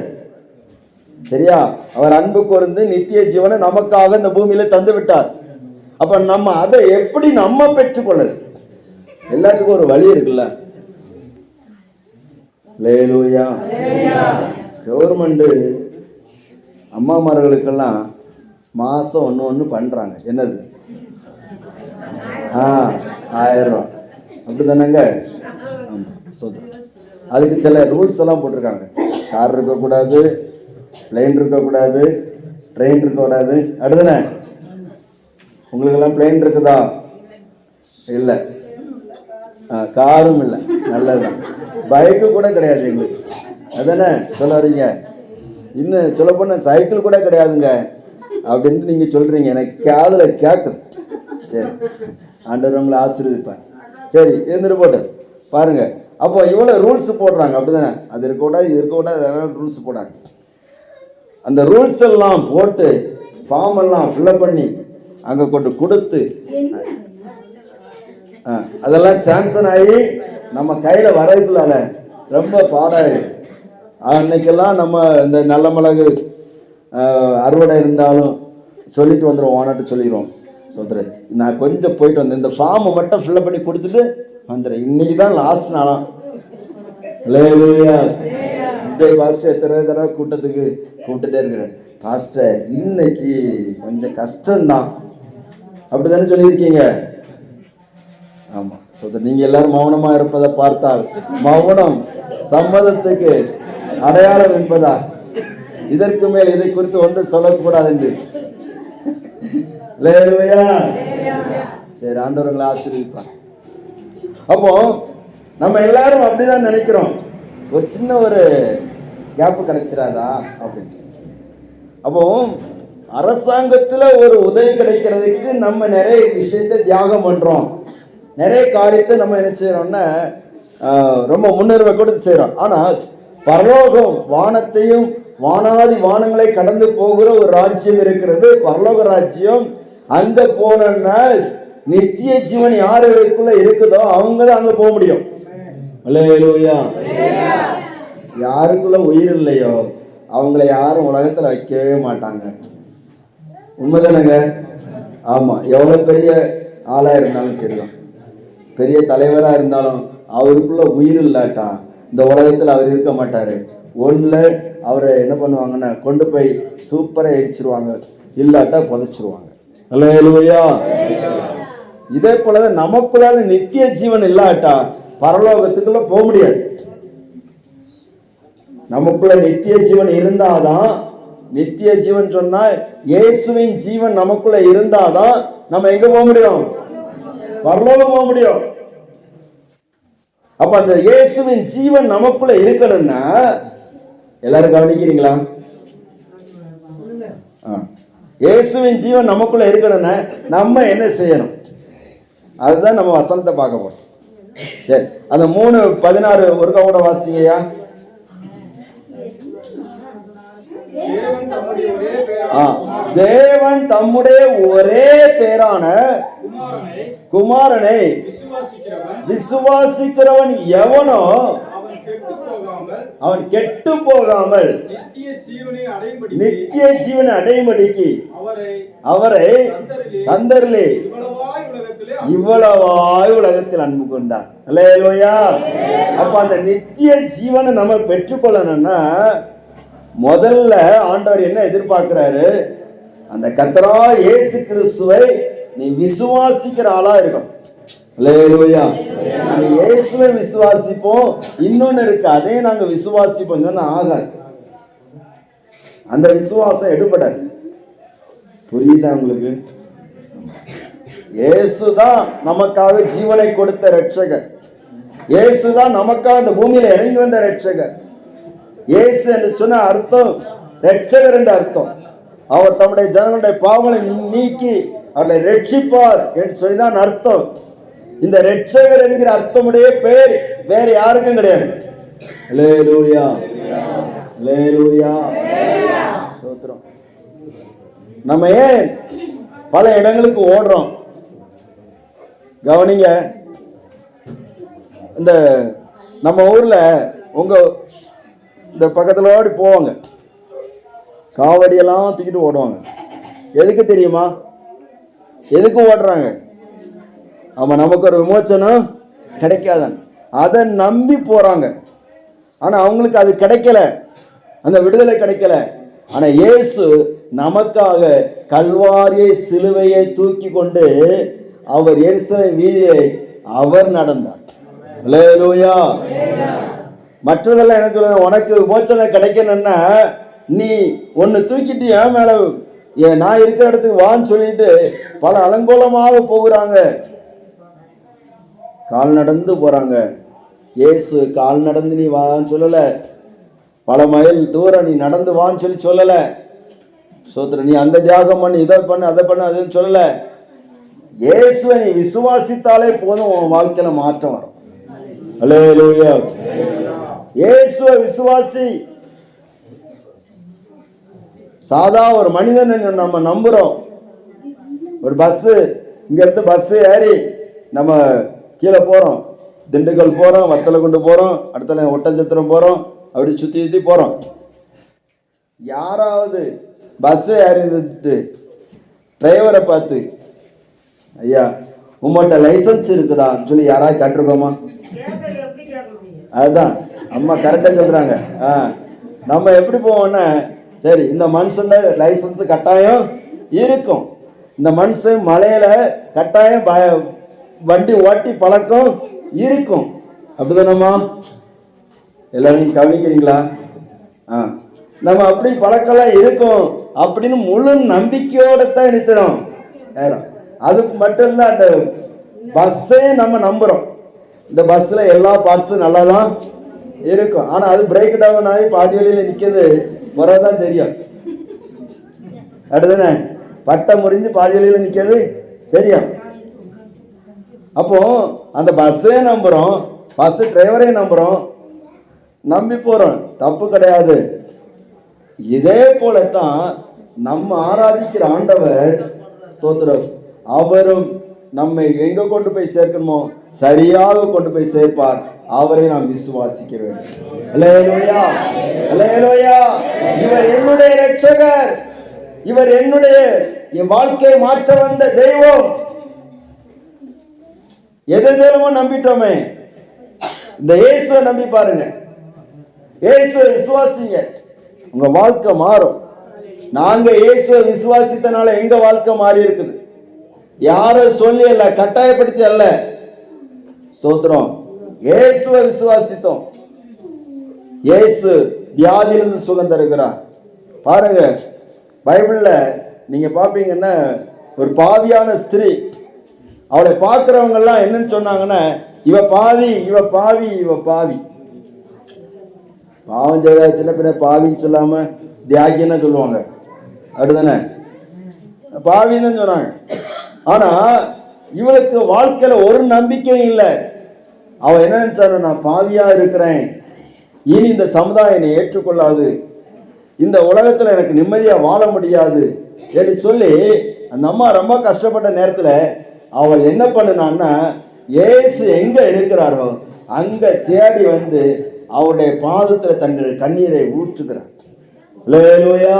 சரியா? அவர் அன்பு கூர்ந்து நித்திய ஜீவனை நமக்காக இந்த பூமியில தந்து விட்டார். அப்ப நம்ம அதை எப்படி நம்ம பெற்றுக்கொள்ளது? எல்லாத்துக்கும் ஒரு வழி இருக்குல்ல. அல்லேலூயா. கவர்மெண்ட் அம்மாமார்களுக்கெல்லாம் மாசம் ஒன்று பண்றாங்க. என்னது? 1000 ரூபா. அப்படிதானங்க? அதுக்கு சில ரூல்ஸ் எல்லாம் போட்டிருக்காங்க. கார் இருக்கக்கூடாது, பிளேன் இருக்கக்கூடாது, ட்ரெயின் இருக்கக்கூடாது. அடுத்தானே? உங்களுக்கெல்லாம் பிளேன் இருக்குதா? இல்லை. காரும் இல்லை. நல்லதுதான். பைக்கு கூட கிடையாது எங்களுக்கு. அதானே சொல்ல வரீங்க? இன்னும் சொல்ல போன சைக்கிள் கூட கிடையாதுங்க அப்படின்னு நீங்க சொல்றீங்க. எனக்கு காதுல கேட்குது. சரி, ஆண்டவர் உங்களை ஆசீர்வதிப்பார். சரி, இருந்துட்டு போட்டு பாருங்க. அப்போ இவ்வளவு ரூல்ஸ் போடுறாங்க. அப்படிதானே? அது இருக்கக்கூடாது, இது இருக்கக்கூடாது, ரூல்ஸ் போடுறாங்க. அந்த ரூல்ஸ் எல்லாம் போட்டு ஃபார்ம் எல்லாம் ஃபில்அப் பண்ணி அங்க கொண்டு கொடுத்து அதெல்லாம் சாங்ஷன் ஆகி நம்ம கையில வரதுக்குள்ளால ரொம்ப பாடாயிடும். அன்னைக்கெல்லாம் நம்ம இந்த நல்ல மிளகு அறுவடை இருந்தாலும் சொல்லிட்டு வந்துடுவோம். ஓனாட்டு சொல்லிடுவோம், சோதரன் நான் கொஞ்சம் போயிட்டு வந்தேன், இந்த ஃபார்மை மட்டும் ஃபில்அப் பண்ணி கொடுத்துட்டு வந்துடுறேன். இன்னைக்கு தான் லாஸ்ட் நாளாம். விஜய் பாஸ்டர் எத்தனை தடவை கூட்டத்துக்கு கூப்பிட்டுட்டே இருக்கிறேன். பாஸ்டர் இன்னைக்கு கொஞ்சம் கஷ்டம்தான், அப்படித்தானே சொல்லியிருக்கீங்க? ஆமா, நீங்க எல்லாரும் மௌனமா இருப்பதை பார்த்தால் மௌனம் சம்மதத்துக்கு அடையாளம் என்பதா? இதற்கு மேல் இதை குறித்து ஒன்று சொல்லக்கூடாது என்று. சரி, ஆண்டவர்களை ஆசீர்வதிப்பார். அப்போ நம்ம எல்லாரும் அப்படிதான் நினைக்கிறோம், ஒரு சின்ன ஒரு கேப் கிடைச்சிடாதா அப்படின்னு. அப்போ அரசாங்கத்துல ஒரு உதவி கிடைக்கிறதுக்கு நம்ம நிறைய விஷயத்தை தியாகம் பண்றோம், நிறைய காரியத்தை நம்ம என்ன செய்யறோம்னா ரொம்ப முன்னுரிமை கொடுத்து செய்யறோம். ஆனா பரலோகம் வானத்தையும் வானாதி வானங்களை கடந்து போகிற ஒரு ராஜ்யம் இருக்கிறது, பரலோக ராஜ்யம். அங்க போனா நித்திய ஜீவன் யாருக்குள்ள இருக்குதோ அவங்க தான் அங்க போக முடியும். அல்லேலூயா. யாருக்குள்ள உயிர் இல்லையோ அவங்கள யாரும் உலகத்துல வைக்கவே மாட்டாங்க. உண்மைதானங்க? ஆமா, எவ்வளவு பெரிய ஆளா இருந்தாலும் சரிதான், பெரிய தலைவரா இருந்தாலும் அவருக்குள்ள உயிர் இல்லாட்டா இந்த உலகத்துல அவர் இருக்க மாட்டாரு. ஒண்ணுல அவரை என்ன பண்ணுவாங்கன்னா கொண்டு போய் சூப்பரா எரிச்சிருவாங்க, இல்லாட்டா புதைச்சிருவாங்க. அல்லேலூயா. இதே போலதான் நமக்குள்ள நித்திய ஜீவன் இல்லாட்டா பரலோகத்துக்குள்ள போக முடியாது. நமக்குள்ள நித்திய ஜீவன் இருந்தாதான், நித்திய ஜீவன் சொன்னா இயேசுவின் ஜீவன் நமக்குள்ள இருந்தாதான் நம்ம எங்க போக முடியும்? பரலோகம் போக முடியும். அப்ப அந்த இயேசுவின் ஜீவன் நமக்குள்ள இருக்கணும்னா எல்லாரும் கவனிக்கிறீங்களா? இயேசுவின் ஜீவன் நமக்குள்ள இருக்கணும்னா நம்ம என்ன செய்யணும்? அதுதான் நம்ம வசனத்தை பார்க்க போறோம். சரி, அந்த 3:16 ஒருக்கா கூட வாசிங்கய்யா. தேவன் தம்முடைய ஒரே பேரான குமாரனை விசுவாசிக்கிறவன் எவனோ அவன் கெட்டு போகாமல் நித்திய ஜீவனை அடையும்படிக்கு அவரை தந்தரிலே இவ்வளவாய் உலகத்தில் அன்பு கொண்டார். அல்லேலூயா. அப்ப அந்த நித்திய ஜீவனை நம்ம பெற்றுக்கொள்ளணும்னா முதல்ல ஆண்டவர் என்ன எதிர்பார்க்கிறாரு? அந்த கர்த்தரா இயேசு கிறிஸ்துவை நீ விசுவாசிக்கிற ஆளா இருக்கும். அல்லேலூயா. நாங்க இயேசுவை விசுவாசிப்போம், இன்னொன்னு இருக்கு அதே நாங்க விசுவாசிப்போம் சொன்னா ஆகாது. அந்த விசுவாசம் எடுபடாது. புரியுதா உங்களுக்கு? இயேசுதான் நமக்காக ஜீவனை கொடுத்த இரட்சகர். இயேசுதான் நமக்காக இந்த பூமியில இறங்கி வந்த இரட்சகர். இயேசு என்று சொன்ன அர்த்தம் இரட்சகர் என்ற அர்த்தம். அவர் தம்முடைய ஜனங்களுடைய பாவங்களை நீக்கி அவர்களை ரட்சிப்பார் என்று சொல்லிதான் அர்த்தம். இந்த இரட்சகர் என்கிற அர்த்தமுடைய பேர் வேற யாருக்கும் கிடையாது. அல்லேலூயா, அல்லேலூயா. ஸ்தோத்திரம். நம்ம ஏன் பல இடங்களுக்கு ஓடுறோம்? கவனிங்க. இந்த நம்ம ஊர்ல உங்க இந்த பக்கத்துல ஓடி போவாங்க, காவடியெல்லாம் தூக்கிட்டு ஓடுவாங்க. எதுக்கு தெரியுமா? எதுக்கு ஓடுறாங்க? ஆமா, நமக்கு ஒரு விமோச்சனம் கிடைக்காதான் அதை நம்பி போறாங்க. ஆனா அவங்களுக்கு அது கிடைக்கல, அந்த விடுதலை கிடைக்கல. ஆனா இயேசு நமக்காக கல்வாரியை சிலுவையை தூக்கி கொண்டு அவர் எருசலேம் வீதியை அவர் நடந்தார். அல்லேலூயா. மற்றதெல்லாம் என்ன சொல்லுங்க, உனக்கு விமோச்சனம் கிடைக்கணும்னா நீ ஒன்னு தூக்கிட்டு என் மேல நான் இருக்கிற இடத்துக்கு வான்னு சொல்லிட்டு பல அலங்கோலமாக போகிறாங்க, கால் நடந்து போறாங்க. இயேசு கால் நடந்து நீ வான்னு சொல்லல, பல மைல் தூரம் நீ நடந்து வான்னு சொல்லல. சோத்திரம். நீ அந்த தியாகம் பண்ணு, இதை பண்ணு, அதை பண்ணு, அதுன்னு சொல்லல. இயேசுவை நீ விசுவாசித்தாலே போதும், உன் வாழ்க்கையில மாற்றம் வரும். அல்லேலூயா. இயேசுவை விசுவாசி. சாதா ஒரு மனிதன் நம்ம நம்புறோம். ஒரு பஸ், இங்க இருந்து பஸ் ஏறி நம்ம கீழே போறோம், திண்டுக்கல் போறோம், வத்தலை கொண்டு போறோம், அடுத்த ஒட்டஞ்சத்திரம் போறோம், அப்படி சுத்தி சுத்தி போறோம். யாராவது பஸ் ஏறி இருந்துட்டு டிரைவரை பார்த்து, ஐயா உங்கள்கிட்ட லைசன்ஸ் இருக்குதான்னு சொல்லி யாராவது கேட்டிருக்கோமா? அதுதான் அம்மா கரெக்டா சொல்றாங்க. நம்ம எப்படி போவோம்னா, சரி இந்த மனுஷன் லைசன்ஸ் கட்டாயம் இருக்கும், இந்த மனுஷன் மலையில கட்டாயம் வண்டி ஓட்டி பழக்கம் இருக்கும், அப்படிதானம்மா? எல்லாரும் கவனிக்கிறீங்களா? நம்ம அப்படி பழக்கம் இருக்கும் அப்படின்னு முழு நம்பிக்கையோட தான் நினைச்சிடும். அது மட்டும் இல்ல, அந்த பஸ்ஸே நம்ம நம்புறோம், இந்த பஸ்ல எல்லா பார்ட்ஸும் நல்லா தான் இருக்கும். ஆனா அது பிரேக் டவுன் ஆகி பாதி வழியில நிக்கிறது வரதான் தெரியும். அடுத்தானே பட்டை முறிஞ்சு பாதி வழியில நிக்கிறது தெரியும். அப்போ அந்த பஸ்ஸே நம்புறோம், பஸ் டிரைவரே நம்புறோம், நம்பி போறோம், தப்பு கிடையாது. இதே போலத்தான் நம்ம ஆராதிக்கிற ஆண்டவர், ஸ்தோத்திரம், அவரும் நம்மை எங்க கொண்டு போய் சேர்க்கணுமோ சரியாக கொண்டு போய் சேர்ப்பார். அவரை நாம் விசுவாசிக்க வேண்டும். அல்லேலூயா, அல்லேலூயா. இவர் என்னுடைய இரட்சகர், இவர் என்னுடைய என் வாழ்க்கையை மாற்ற வந்த தெய்வம். எதோ நம்பிட்டோமே, இந்த இயேசுவை நம்பி பாருங்க, இயேசுவை விசுவாசிங்க, உங்க வாழ்க்கை மாறும். நாங்க இயேசுவை விசுவாசித்தனால எங்க வாழ்க்கை மாறி இருக்குது. யாரும் சொல்லி அல்ல, கட்டாயப்படுத்தி அல்ல. ஸ்தோத்திரம். இயேசுவை விசுவாசித்தோம். இயேசு வியாதியிலிருந்து சுகம் தருகிறார். பாருங்க, பைபிள்ல நீங்க பாப்பீங்கன்னா, ஒரு பாவியான ஸ்திரீ, அவளை பார்க்கிறவங்க எல்லாம் என்னன்னு சொன்னாங்கன்னா, இவ பாவி, இவ பாவி, இவ பாவி. பாவம் செய்தா சின்ன பின்ன பாவின்னு சொல்லாம தியாகின்னு சொல்லுவாங்க, அப்படிதானே? பாவின்னு சொன்னாங்க. ஆனா இவளுக்கு வாழ்க்கையில ஒரு நம்பிக்கையும் இல்லை. அவ என்ன நினைச்சாரு, நான் பாவியா இருக்கிறேன், இனி இந்த சமுதாயம் என்னை ஏற்றுக்கொள்ளாது, இந்த உலகத்துல எனக்கு நிம்மதியா வாழ முடியாது என்று சொல்லி அந்த அம்மா ரொம்ப கஷ்டப்பட்ட நேரத்துல அவள் என்ன பண்ணுனான்னா, இயேசு எங்க இருக்கிறாரோ அங்க தேடி வந்து அவருடைய பாதத்துல தன்னுடைய கண்ணீரை ஊற்றுகிறார். அல்லேலூயா.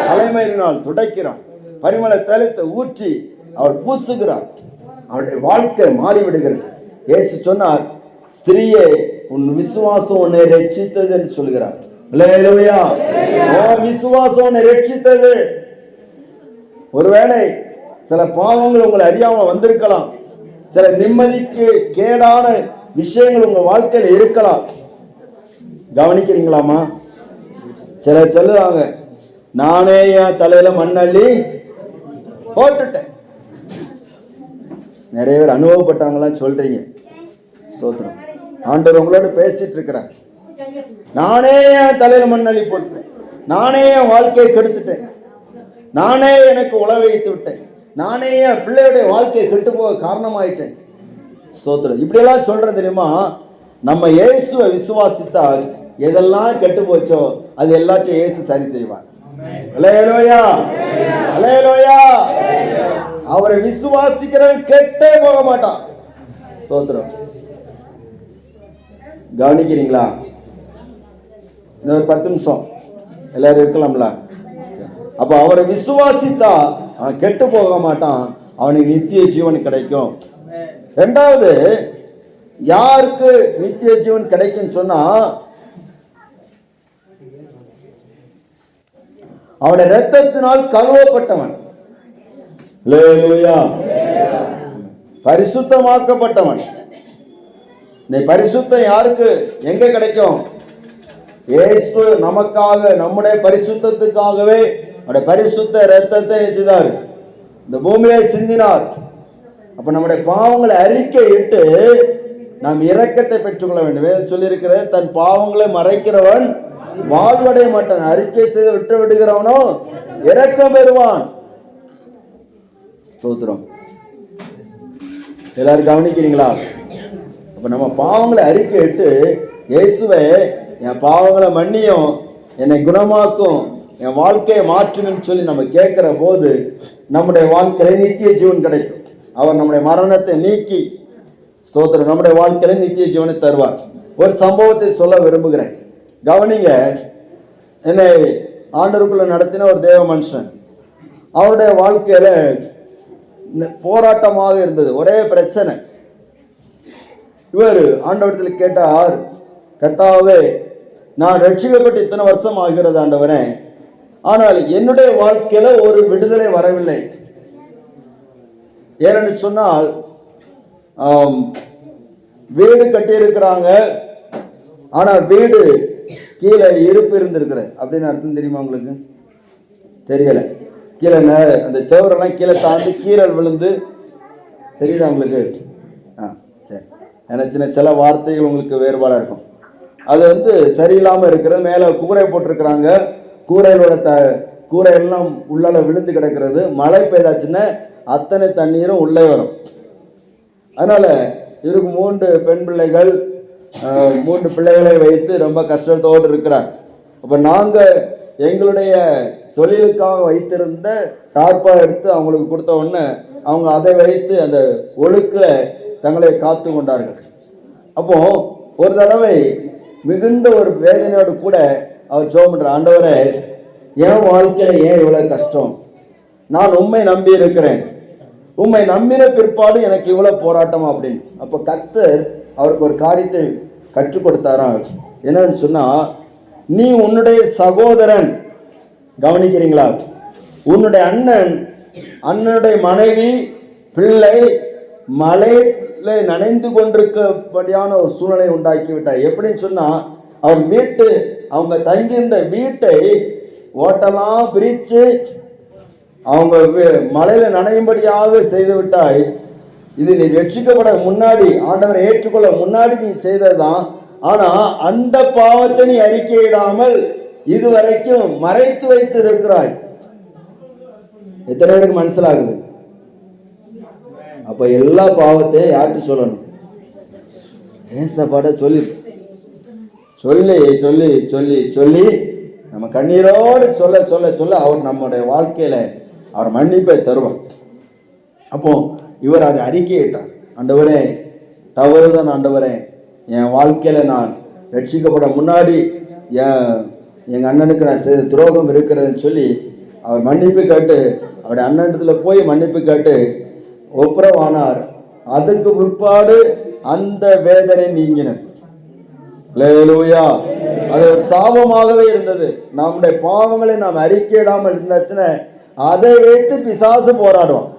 தலைமையினால் துடைக்கிறான், பரிமள தைலத்தை ஊற்றி அவள் பூசுகிறார். அவருடைய வாழ்க்கை மாறிவிடுகிறது. இயேசு சொன்னார், ஸ்திரீயே உன் விசுவாசம் உன்னை ரட்சித்தது என்று சொல்கிறார். அல்லேலூயா. விசுவாசம் உன்னை ரட்சித்தது. ஒருவேளை சில பாவங்கள் உங்களை அறியாம வந்திருக்கலாம், சில நிம்மதிக்கு கேடான விஷயங்கள் உங்க வாழ்க்கையில இருக்கலாம். கவனிக்கிறீங்களாமா? சிலர் சொல்லுவாங்க, நானே என் தலையில மண்ணள்ளி போட்டுட்டேன். நிறைய பேர் அனுபவப்பட்டாங்களாம் சொல்றீங்க. ஸ்தோத்திரம். ஆண்டவர் உங்களோட பேசிட்டு இருக்கிறார். நானே என் தலையில மண்ணள்ளி போட்டுட்டேன், நானே என் வாழ்க்கையை கெடுத்துட்டேன், நானே எனக்கு உழவை வைத்து விட்டேன், நானே என் பிள்ளையுடைய வாழ்க்கையை கெட்டு போக காரணமாயிட்டேன். ஸ்தோத்திரம். இப்படியெல்லாம் சொல்றது தெரியுமா? நம்ம இயேசுவை விசுவாசித்தால் எதெல்லாம் கெட்டு போச்சோ அது எல்லாத்தையும் இயேசு சரி செய்வார். அல்லேலூயா. அல்லேலூயா. அவரை விசுவாசிக்கிறவன் கெட்டே போக மாட்டான். ஸ்தோத்திரம். கவனிக்கிறீங்களா? இன்னொரு 10 நிமிஷம் எல்லாரும் இருக்கலாம்ல? அப்ப அவரை விசுவாசித்தா அவன் கெட்டு போக மாட்டான், அவனுக்கு நித்திய ஜீவன் கிடைக்கும். இரண்டாவது, யாருக்கு நித்திய ஜீவன் கிடைக்கும் சொன்னா, அவனுடைய இரத்தத்தினால் கழுவப்பட்டவன், அல்லேலூயா, பரிசுத்தமாக்கப்பட்டவன். இந்த பரிசுத்தம் யாருக்கு எங்க கிடைக்கும்? இயேசு நமக்காக, நம்முடைய பரிசுத்தத்துக்காகவே அவருடைய பரிசுத்த இரத்தத்தை செய்தார், இந்த பூமியை சிந்தினார். அப்ப நம்முடைய பாவங்களை அறிக்கையிட்டு நாம் இரக்கத்தை பெற்றுக்கொள்ள வேண்டும். சொல்லியிருக்கிற, தன் பாவங்களை மறைக்கிறவன் வாழ்வடைய மாட்டான், அறிக்கை செய்து விட்டு விடுகிறவனோ இரக்கம் பெறுவான். ஸ்தோத்திரம். எல்லாரும் கவனிக்கிறீங்களா? அப்ப நம்ம பாவங்களை அறிக்கையிட்டு, இயேசுவே என் பாவங்களை மன்னியும், என்னை குணமாக்கும், என் வாழ்க்கையை மாற்றுன்னு சொல்லி நம்ம கேட்கிற போது நம்முடைய வாழ்க்கையில நித்திய ஜீவன் கிடைக்கும். அவர் நம்முடைய மரணத்தை நீக்கி, ஸ்தோத்திரம், நம்முடைய வாழ்க்கையில நித்திய ஜீவனை தருவார். ஒரு சம்பவத்தை சொல்ல விரும்புகிறேன், கவனிங்க. என்னை ஆண்டவருக்குள்ள நடத்தின ஒரு தேவ மனுஷன், அவருடைய வாழ்க்கையில போராட்டமாக இருந்தது, ஒரே பிரச்சனை. இவர் ஆண்டவரத்தில் கேட்டார், கர்த்தாவே, நான் ரட்சிக்கப்பட்டு இத்தனை வருஷம் ஆகிறது ஆண்டவரே, ஆனால் என்னுடைய வாழ்க்கையில ஒரு விடுதலை வரவில்லை. ஏனென்று சொன்னால், வீடு கட்டியிருக்கிறாங்க, ஆனால் வீடு கீழே இருப்பு இருந்திருக்கிறது. அப்படின்னு அர்த்தம் தெரியுமா உங்களுக்கு? தெரியல. கீழே அந்த செவரெல்லாம் கீழே தாண்டி கீழல் விழுந்து, தெரியுதா உங்களுக்கு? சரி. ஏன்னா சில வார்த்தைகள் உங்களுக்கு வேறுபாடாக இருக்கும். அது சரியில்லாமல் இருக்கிறது. மேலே கூரை போட்டிருக்கிறாங்க, கூரையோட கூரையெல்லாம் உள்ளால விழுந்து கிடக்கிறது. மழை பெய்தாச்சுன்னா அத்தனை தண்ணீரும் உள்ளே வரும். அதனால இவருக்கு 3 பெண் பிள்ளைகள், 3 பிள்ளைகளை வைத்து ரொம்ப கஷ்டத்தோடு இருக்கிறார். அப்போ நாங்கள் எங்களுடைய தொழிலுக்காக வைத்திருந்த தார்ப்பா எடுத்து அவங்களுக்கு கொடுத்த உடனே அவங்க அதை வைத்து அந்த ஒழுக்க தங்களை காத்து கொண்டார்கள். அப்போ ஒரு தடவை மிகுந்த ஒரு வேதனையோடு கூட அவர் ஜெபம் பண்ற, ஆண்டவரே, என் வாழ்க்கையில ஏன் இவ்வளவு கஷ்டம்? நான் உம்மை நம்பி இருக்கிறேன், உம்மை நம்பின பிற்பாடு எனக்கு இவ்வளவு போராட்டமா அப்படின்னு. அப்ப கர்த்தர் அவருக்கு ஒரு காரியத்தை கற்றுக் கொடுத்தாராம். என்னன்னு சொன்னா, நீ உன்னுடைய சகோதரன், கவனிக்கிறீங்களா, உன்னுடைய அண்ணனுடைய மனைவி, பிள்ளை மழையில நனைந்து கொண்டிருக்கபடியான ஒரு சூழ்நிலை உண்டாக்கி விட்டார். எப்படின்னு சொன்னா, அவங்க தங்கியிருந்த வீட்டை ஓட்டெல்லாம் பிரித்து அவங்க மழையில நனையும்படியாக செய்து விட்டாய். இது நீ ரட்சிக்கப்பட முன்னாடி, ஆண்டவரை ஏற்றுக்கொள்ள முன்னாடி நீ செய்ததுதான். ஆனா அந்த பாவத்தை நீ அறிக்கையிடாமல் இதுவரைக்கும் மறைத்து வைத்து இருக்கிறாய். எத்தனை பேருக்கு மனசிலாகுது? அப்ப எல்லா பாவத்தையும் யார்கிட்ட சொல்லணும்? ஏசப்பாட சொல்லி சொல்லி சொல்லி சொல்லி சொல்லி நம்ம கண்ணீரோடு சொல்ல சொல்ல சொல்ல அவர் நம்முடைய வாழ்க்கையில அவர் மன்னிப்பை தருவார். அப்போ இவர் அதை அறிக்கையிட்டார், ஆண்டவரே தவறுதான் ஆண்டவரே, என் வாழ்க்கையில நான் ரட்சிக்கப்பட முன்னாடி எங்கள் அண்ணனுக்கு நான் செய்த துரோகம் இருக்கிறதுன்னு சொல்லி அவர் மன்னிப்பு கேட்டு அவருடைய அண்ணனிடத்துல போய் மன்னிப்பு கேட்டு ஒப்புரவானார். அதுக்கு பிற்பாடு அந்த வேதனை நீங்கினது. அல்லேலூயா. அது ஒரு சாபமாகவே இருந்தது. நம்முடைய பாவங்களை நாம் அறிக்கையிடாமல் இருந்தாச்சுன்னா அதை வைத்து பிசாசு போராடுவான்.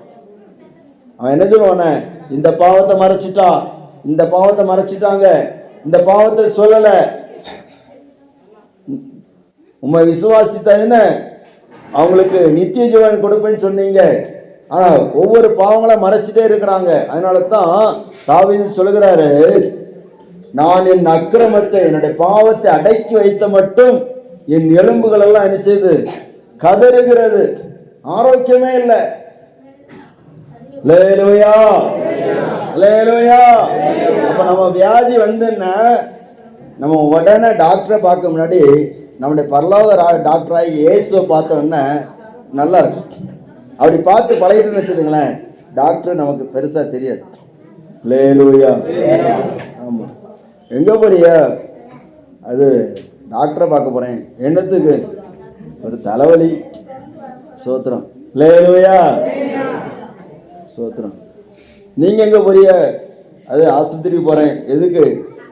அவன் என்ன சொல்லுவானே, இந்த பாவத்தை மறைச்சிட்டா, இந்த பாவத்தை மறைச்சிட்டாங்க, இந்த பாவத்தை சொல்லல, உண்மை விசுவாசித்ததுன்னு அவங்களுக்கு நித்திய ஜீவன் கொடுப்பேன்னு சொன்னீங்க, ஆனா ஒவ்வொரு பாவங்களை மறைச்சிட்டே இருக்கிறாங்க. அதனால தான் தாவீது சொல்லுகிறாரு, நான் என் அக்கிரமத்தை என்னுடைய பாவத்தை அடக்கி வைத்த மட்டும் என் எலும்புகள் எல்லாம் என்ன செய்து கதறுகிறது, ஆரோக்கியமே இல்லை. அல்லேலூயா, அல்லேலூயா. அப்ப நம்ம வியாதி வந்துன்னா நம்ம உடனே டாக்டரை பார்க்க முன்னாடி நம்முடைய பரலோக டாக்டராகி இயேசுவை பார்த்தோன்னா நல்லா இருக்கும். அப்படி பார்த்து பழகிட்டுன்னு வச்சுக்கோங்களேன், டாக்டர் நமக்கு பெருசா தெரியாது. அல்லேலூயா. ஆமா, எங்க போறிய, அது டாக்டரை பார்க்க போறேன், என்னத்துக்கு, ஒரு தலைவலி, சோத்திரம். அல்லேலூயா, சோத்திரம். நீங்க எங்க போறிய, அது ஆஸ்பத்திரிக்கு போறேன், எதுக்கு,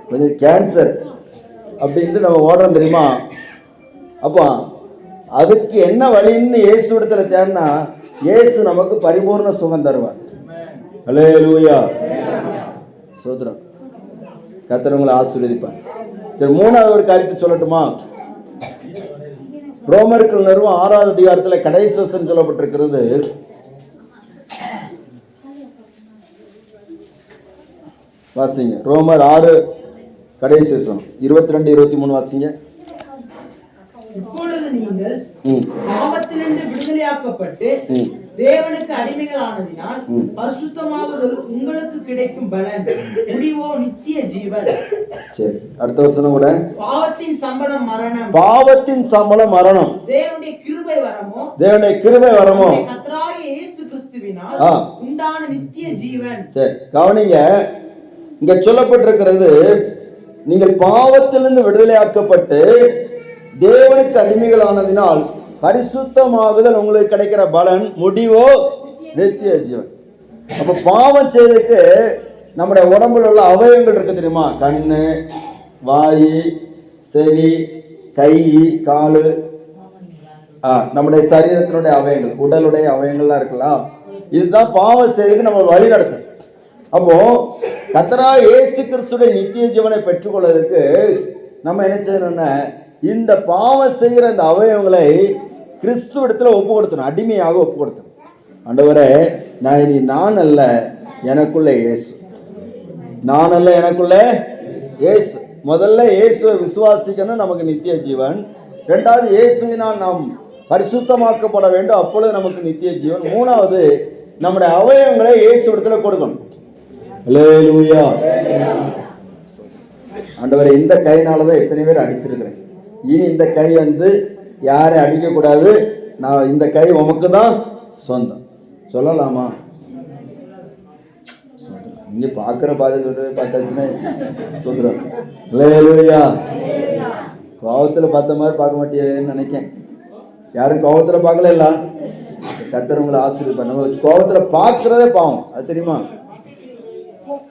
கொஞ்சம் கேன்சர் அப்படின்ட்டு நம்ம ஓடுறோம் தெரியுமா. அப்போ அதுக்கு என்ன வழின்னு இயேசு இடத்துல தேடினா இயேசு நமக்கு பரிபூர்ண சுகம் தருவார். அல்லேலூயா, சோத்திரம். கர்த்தர் உங்களை ஆசீர்வதிப்பார். சரி, மூணாவது ஒரு காரியத்தை சொல்லட்டுமா. ரோமர்கள் நிறுவனம் 6வது அதிகாரத்தில் கடைசி வசனம் சொல்லப்பட்டிருக்கிறது. வாசிங்க, ரோமர் 6 கடைசி வசனம் 22, 23 வாசிங்க. இப்பொழுது நீங்கள் பாவத்திலிருந்து விடுதலையாக்கப்பட்டு தேவனுக்கு அடிமைகளானதினால் பரிசுத்தமாகுதல் உங்களுக்கு கிடைக்கும் பலன், முடிவோ நித்திய ஜீவன். சரி, அடுத்த வசனம் கூட. பாவத்தின் சம்பளம் மரணம், பாவத்தின் சம்பளம் மரணம், தேவனுடைய கிருபை வரமோ, தேவனுடைய கிருபை வரமோ கர்த்தராகிய இயேசு கிறிஸ்துவினால் உண்டான நித்திய ஜீவன். சரி, கவனிங்க, இங்க சொல்லப்பட்டிருக்கிறது, நீங்கள் பாவத்திலிருந்து விடுதலையாக்கப்பட்டு தேவனுக்கு அடிமைகளானதினால் பரிசுத்தமாகுதல் உங்களுக்கு கிடைக்கிற பலன், முடிவோ நித்திய ஜீவன். அப்ப பாவம் செய்ததுக்கு நம்முடைய உடம்புல உள்ள அவயவங்கள் இருக்கு தெரியுமா, கண்ணு, வாய், செவி, கை, காலு, நம்முடைய சரீரத்தினுடைய அவயங்கள், உடலுடைய அவயங்கள்லாம் இருக்கலாம். இதுதான் பாவம் செய்ததுக்கு நம்ம வழி நடத்துது. அப்போ கர்த்தராகிய இயேசு கிறிஸ்துடைய நித்திய ஜீவனை பெற்றுக்கொள்வதற்கு நம்ம என்ன செய்யணும்னா, இந்த பாவம் செய்கிற இந்த அவயவங்களை கிறிஸ்துவிடத்துல ஒப்பு கொடுத்தணும், அடிமையாக ஒப்பு கொடுத்தணும். ஆண்டவரே, நான் இனி நான் அல்ல, எனக்குள்ள இயேசு, நான் அல்ல, எனக்குள்ள இயேசு. முதல்ல இயேசுவை விசுவாசிக்கணும், நமக்கு நித்திய ஜீவன். இரண்டாவது, இயேசுவினால் நாம் பரிசுத்தமாக்கப்பட வேண்டும், அப்பொழுது நமக்கு நித்திய ஜீவன். மூணாவது, நம்முடைய அவயவங்களை இயேசுவிடத்துல கொடுக்கணும். அல்லேலூயா. ஆண்டவரே, இந்த கையினாலதான் எத்தனை பேர் அடிச்சிருக்கிறேன், இனி இந்த கை யாரை அடிக்க கூடாது, நான் இந்த கை உமக்கு தான் சொந்தம் சொல்லலாமா? இங்க பாக்குற பார்த்தாச்சுன்னா சொல்றோம். அல்லேலூயா. கோவத்துல பார்த்த மாதிரி பார்க்க மாட்டேன்னு நினைக்கேன். யாரும் கோவத்துல பார்க்கல, இல்ல கர்த்தர் உங்களை ஆசீர்வதிப்பார். நம்ம கோவத்துல பார்க்கறதே பாவம், அது தெரியுமா?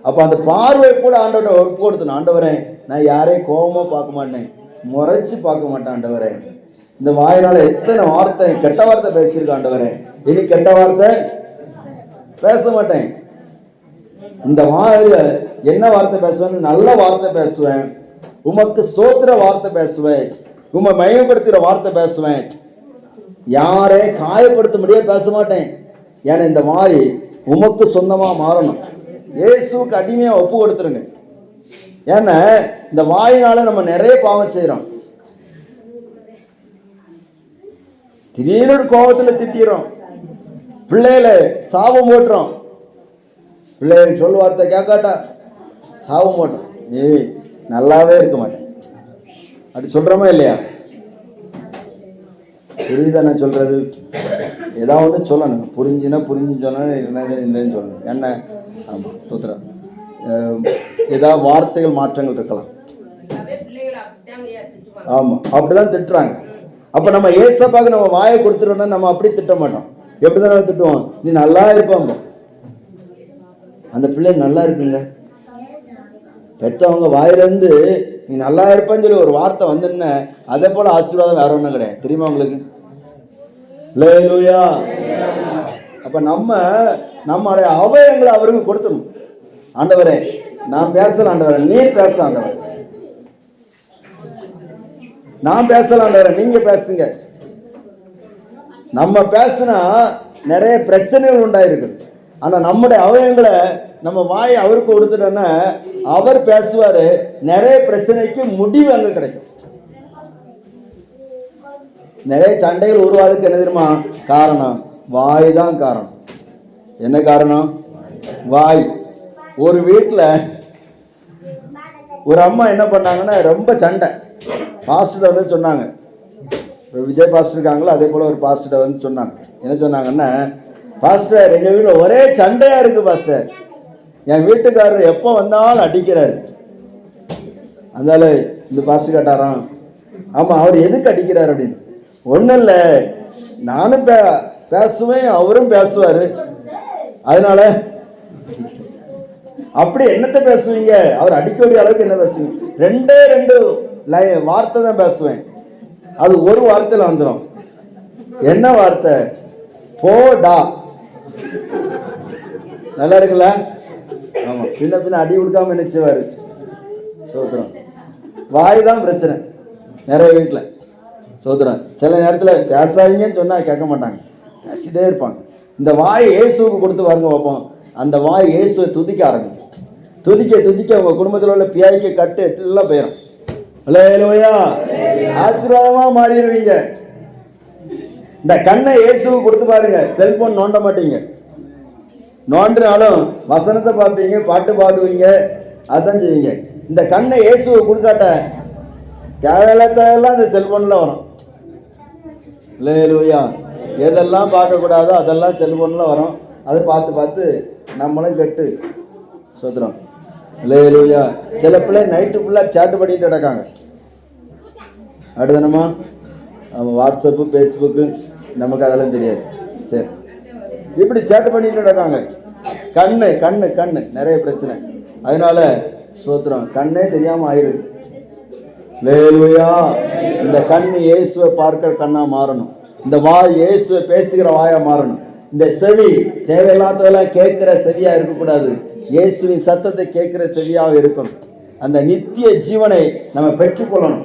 அப்ப அந்த பார்வை கூட ஆண்டவரை ஒப்பு கொடுத்தணும். ஆண்டவரே, நான் யாரையும் கோபமா பார்க்க மாட்டேன், முறைச்சு பார்க்க மாட்டேன். ஆண்டவரே, இந்த வாயினால எத்தனை வார்த்தை, கெட்ட வார்த்தை பேசியிருக்க. ஆண்டவரே, இனி கெட்ட வார்த்தை பேச மாட்டேன். இந்த வாயில என்ன வார்த்தை பேசுவேன், நல்ல வார்த்தை பேசுவேன், உமக்கு ஸ்தோத்திர வார்த்தை பேசுவேன், உம்மை மகிமைப்படுத்துகிற வார்த்தை பேசுவேன். யாரே காயப்படுத்த முடியாது பேச மாட்டேன். ஏன்னா இந்த வாய் உமக்கு சொந்தமா மாறணும். இயேசுக்கு அடிமையா ஒப்பு கொடுத்துருங்க. ஏன்னா இந்த வாயினால நம்ம நிறைய பாவம் செய்யறோம். திடீர்னு கோபத்துல திட்டிறோம், பிள்ளைகளை சாபம் போட்டுறோம், பிள்ளைகள் சொல் வார்த்தை கேட்காட்டா சாபம் போட்டோம், நல்லாவே இருக்க மாட்டேன் அப்படி சொல்றோமா இல்லையா? புரியுதா நான் சொல்கிறது? ஏதாவது ஒன்று சொல்லணும். புரிஞ்சுன்னா புரிஞ்சு சொல்லணும், இல்லைன்னு சொல்லணும். என்ன? ஆமாம், ஸ்தோத்திரம். ஏதாவது வார்த்தைகள் மாற்றங்கள் இருக்கலாம். ஆமாம், அப்படிதான் திட்டுறாங்க. அப்போ நம்ம ஏசப்பாக்கு நம்ம வாயை கொடுத்துட்டோம்னா நம்ம அப்படி திட்ட மாட்டோம். எப்படி தானே திட்டுவோம்? நீ நல்லா இருப்பாங்க, அந்த பிள்ளை நல்லா இருக்குங்க. பெற்றவங்க வாயிலிருந்து நீ நல்லா இருப்பேன்னு சொல்லி ஒரு வார்த்தை வந்துன்னு அதே போல ஆசீர்வாதம் வேற ஒன்றும் கிடையாது. தெரியுமா உங்களுக்கு? அல்லேலூயா. அப்ப நம்மளுடைய அவயங்களை அவருக்கு கொடுத்துரும். ஆண்டவரே நான் பேசல, ஆண்டவரே நீ பேச, ஆண்டவரே நான் பேசல, ஆண்டவரே நீங்க பேசுங்க. நம்ம பேசுனா நிறைய பிரச்சனைகள் உண்டாயிருக்குது. ஆனா நம்முடைய அவயங்களை நம்ம வாயை அவருக்கு கொடுத்துட்டோன்னா அவர் பேசுவாரு. நிறைய பிரச்சனைக்கு முடிவு அங்க கிடைக்கும். நிறைய சண்டைகள் உருவாதுக்கு என்ன தெரியுமா காரணம்? வாய் தான் காரணம். என்ன காரணம்? வாய். ஒரு வீட்டில் ஒரு அம்மா என்ன பண்ணாங்கன்னா ரொம்ப சண்டை. பாஸ்டர் வந்து சொன்னாங்க, விஜய் பாஸ்டர் இருக்காங்களோ அதே போல் ஒரு பாஸ்டர் வந்து சொன்னாங்க. என்ன சொன்னாங்கன்னா, பாஸ்டர் எங்கள் வீட்டில் ஒரே சண்டையாக இருக்குது பாஸ்டர், என் வீட்டுக்காரர் எப்போ வந்தாலும் அடிக்கிறாரு. அதனால இந்த பாஸ்டர் கேட்டாராம், ஆமாம் அவர் எதுக்கு அடிக்கிறார் அப்படின்னு. ஒன்றும் இல்லை, நானும் பேசுவேன் அவரும் பேசுவார், அதனால. அப்படி என்னத்தை பேசுவீங்க? அவர் அடிக்க வேண்டிய அளவுக்கு என்ன பேசுவீங்க? ரெண்டு வார்த்தை தான் பேசுவேன், அது ஒரு வார்த்தையில் வந்துடும். என்ன வார்த்தை? போடா. நல்லா இருக்குல்ல? ஆமாம், பின்ன அடி கொடுக்காம நினைச்சுவார். சோத்திரம். வாய் தான் பிரச்சனை நிறைய வீட்டில். சோத்திரம். சில நேரத்தில் பேசாதீங்கன்னு சொன்னால் கேட்க மாட்டாங்க, பேசிட்டே இருப்பாங்க. இந்த வாய் இயேசுவுக்கு கொடுத்து பாருங்க பார்ப்போம். அந்த வாய் இயேசுவை துதிக்க ஆரம்பிக்கும். துதிக்க உங்கள் குடும்பத்தில் உள்ள பியாய்க்கு கட்டு எல்லாம் போயிடும். அல்லேலூயா. ஆசீர்வாதமா மாறிடுவீங்க. இந்த கண்ணை இயேசுவுக்கு கொடுத்து பாருங்க, செல்போன் நோண்ட மாட்டீங்க. நோண்டினாலும் வசனத்தை பார்ப்பீங்க, பாட்டு பாடுவீங்க, அதான் செய்வீங்க. இந்த கண்ணை இயேசுவை கொடுக்காட்ட தேவையில்லாதெல்லாம் இந்த செல்போன்ல வரும். அல்லேலூயா. எதெல்லாம் பார்க்கக்கூடாதோ அதெல்லாம் செல்போன்ல வரும். அதை பார்த்து நம்மளும் கெட்டு. சோத்திரம். அல்லேலூயா. சில பிள்ளை நைட்டு ஃபுல்லாக சேட்டு பண்ணிட்டு கிடக்காங்க. அடுத்தனமா வாட்ஸ்அப்பு ஃபேஸ்புக்கு நமக்கு அதெல்லாம் தெரியாது. சரி, இப்படி சேட்டு பண்ணிட்டு கிடக்காங்க. கண்ணு நிறைய பிரச்சனை. அதனால சோத்திரம், கண்ணே தெரியாமல் ஆயிடுது. அல்லேலூயா. இந்த கண்ணு இயேசுவை பார்க்கிற கண்ணா மாறணும். இந்த வாய் இயேசுவை பேசுகிற வாயா மாறணும். இந்த செவி தேவையில்லாததெல்லாம் கேட்கிற செவியா இருக்கக்கூடாது, இயேசுவின் சத்தத்தை கேட்கிற செவியாக இருக்கணும். அந்த நித்திய ஜீவனை நம்ம பெற்றுக்கொள்ளணும்.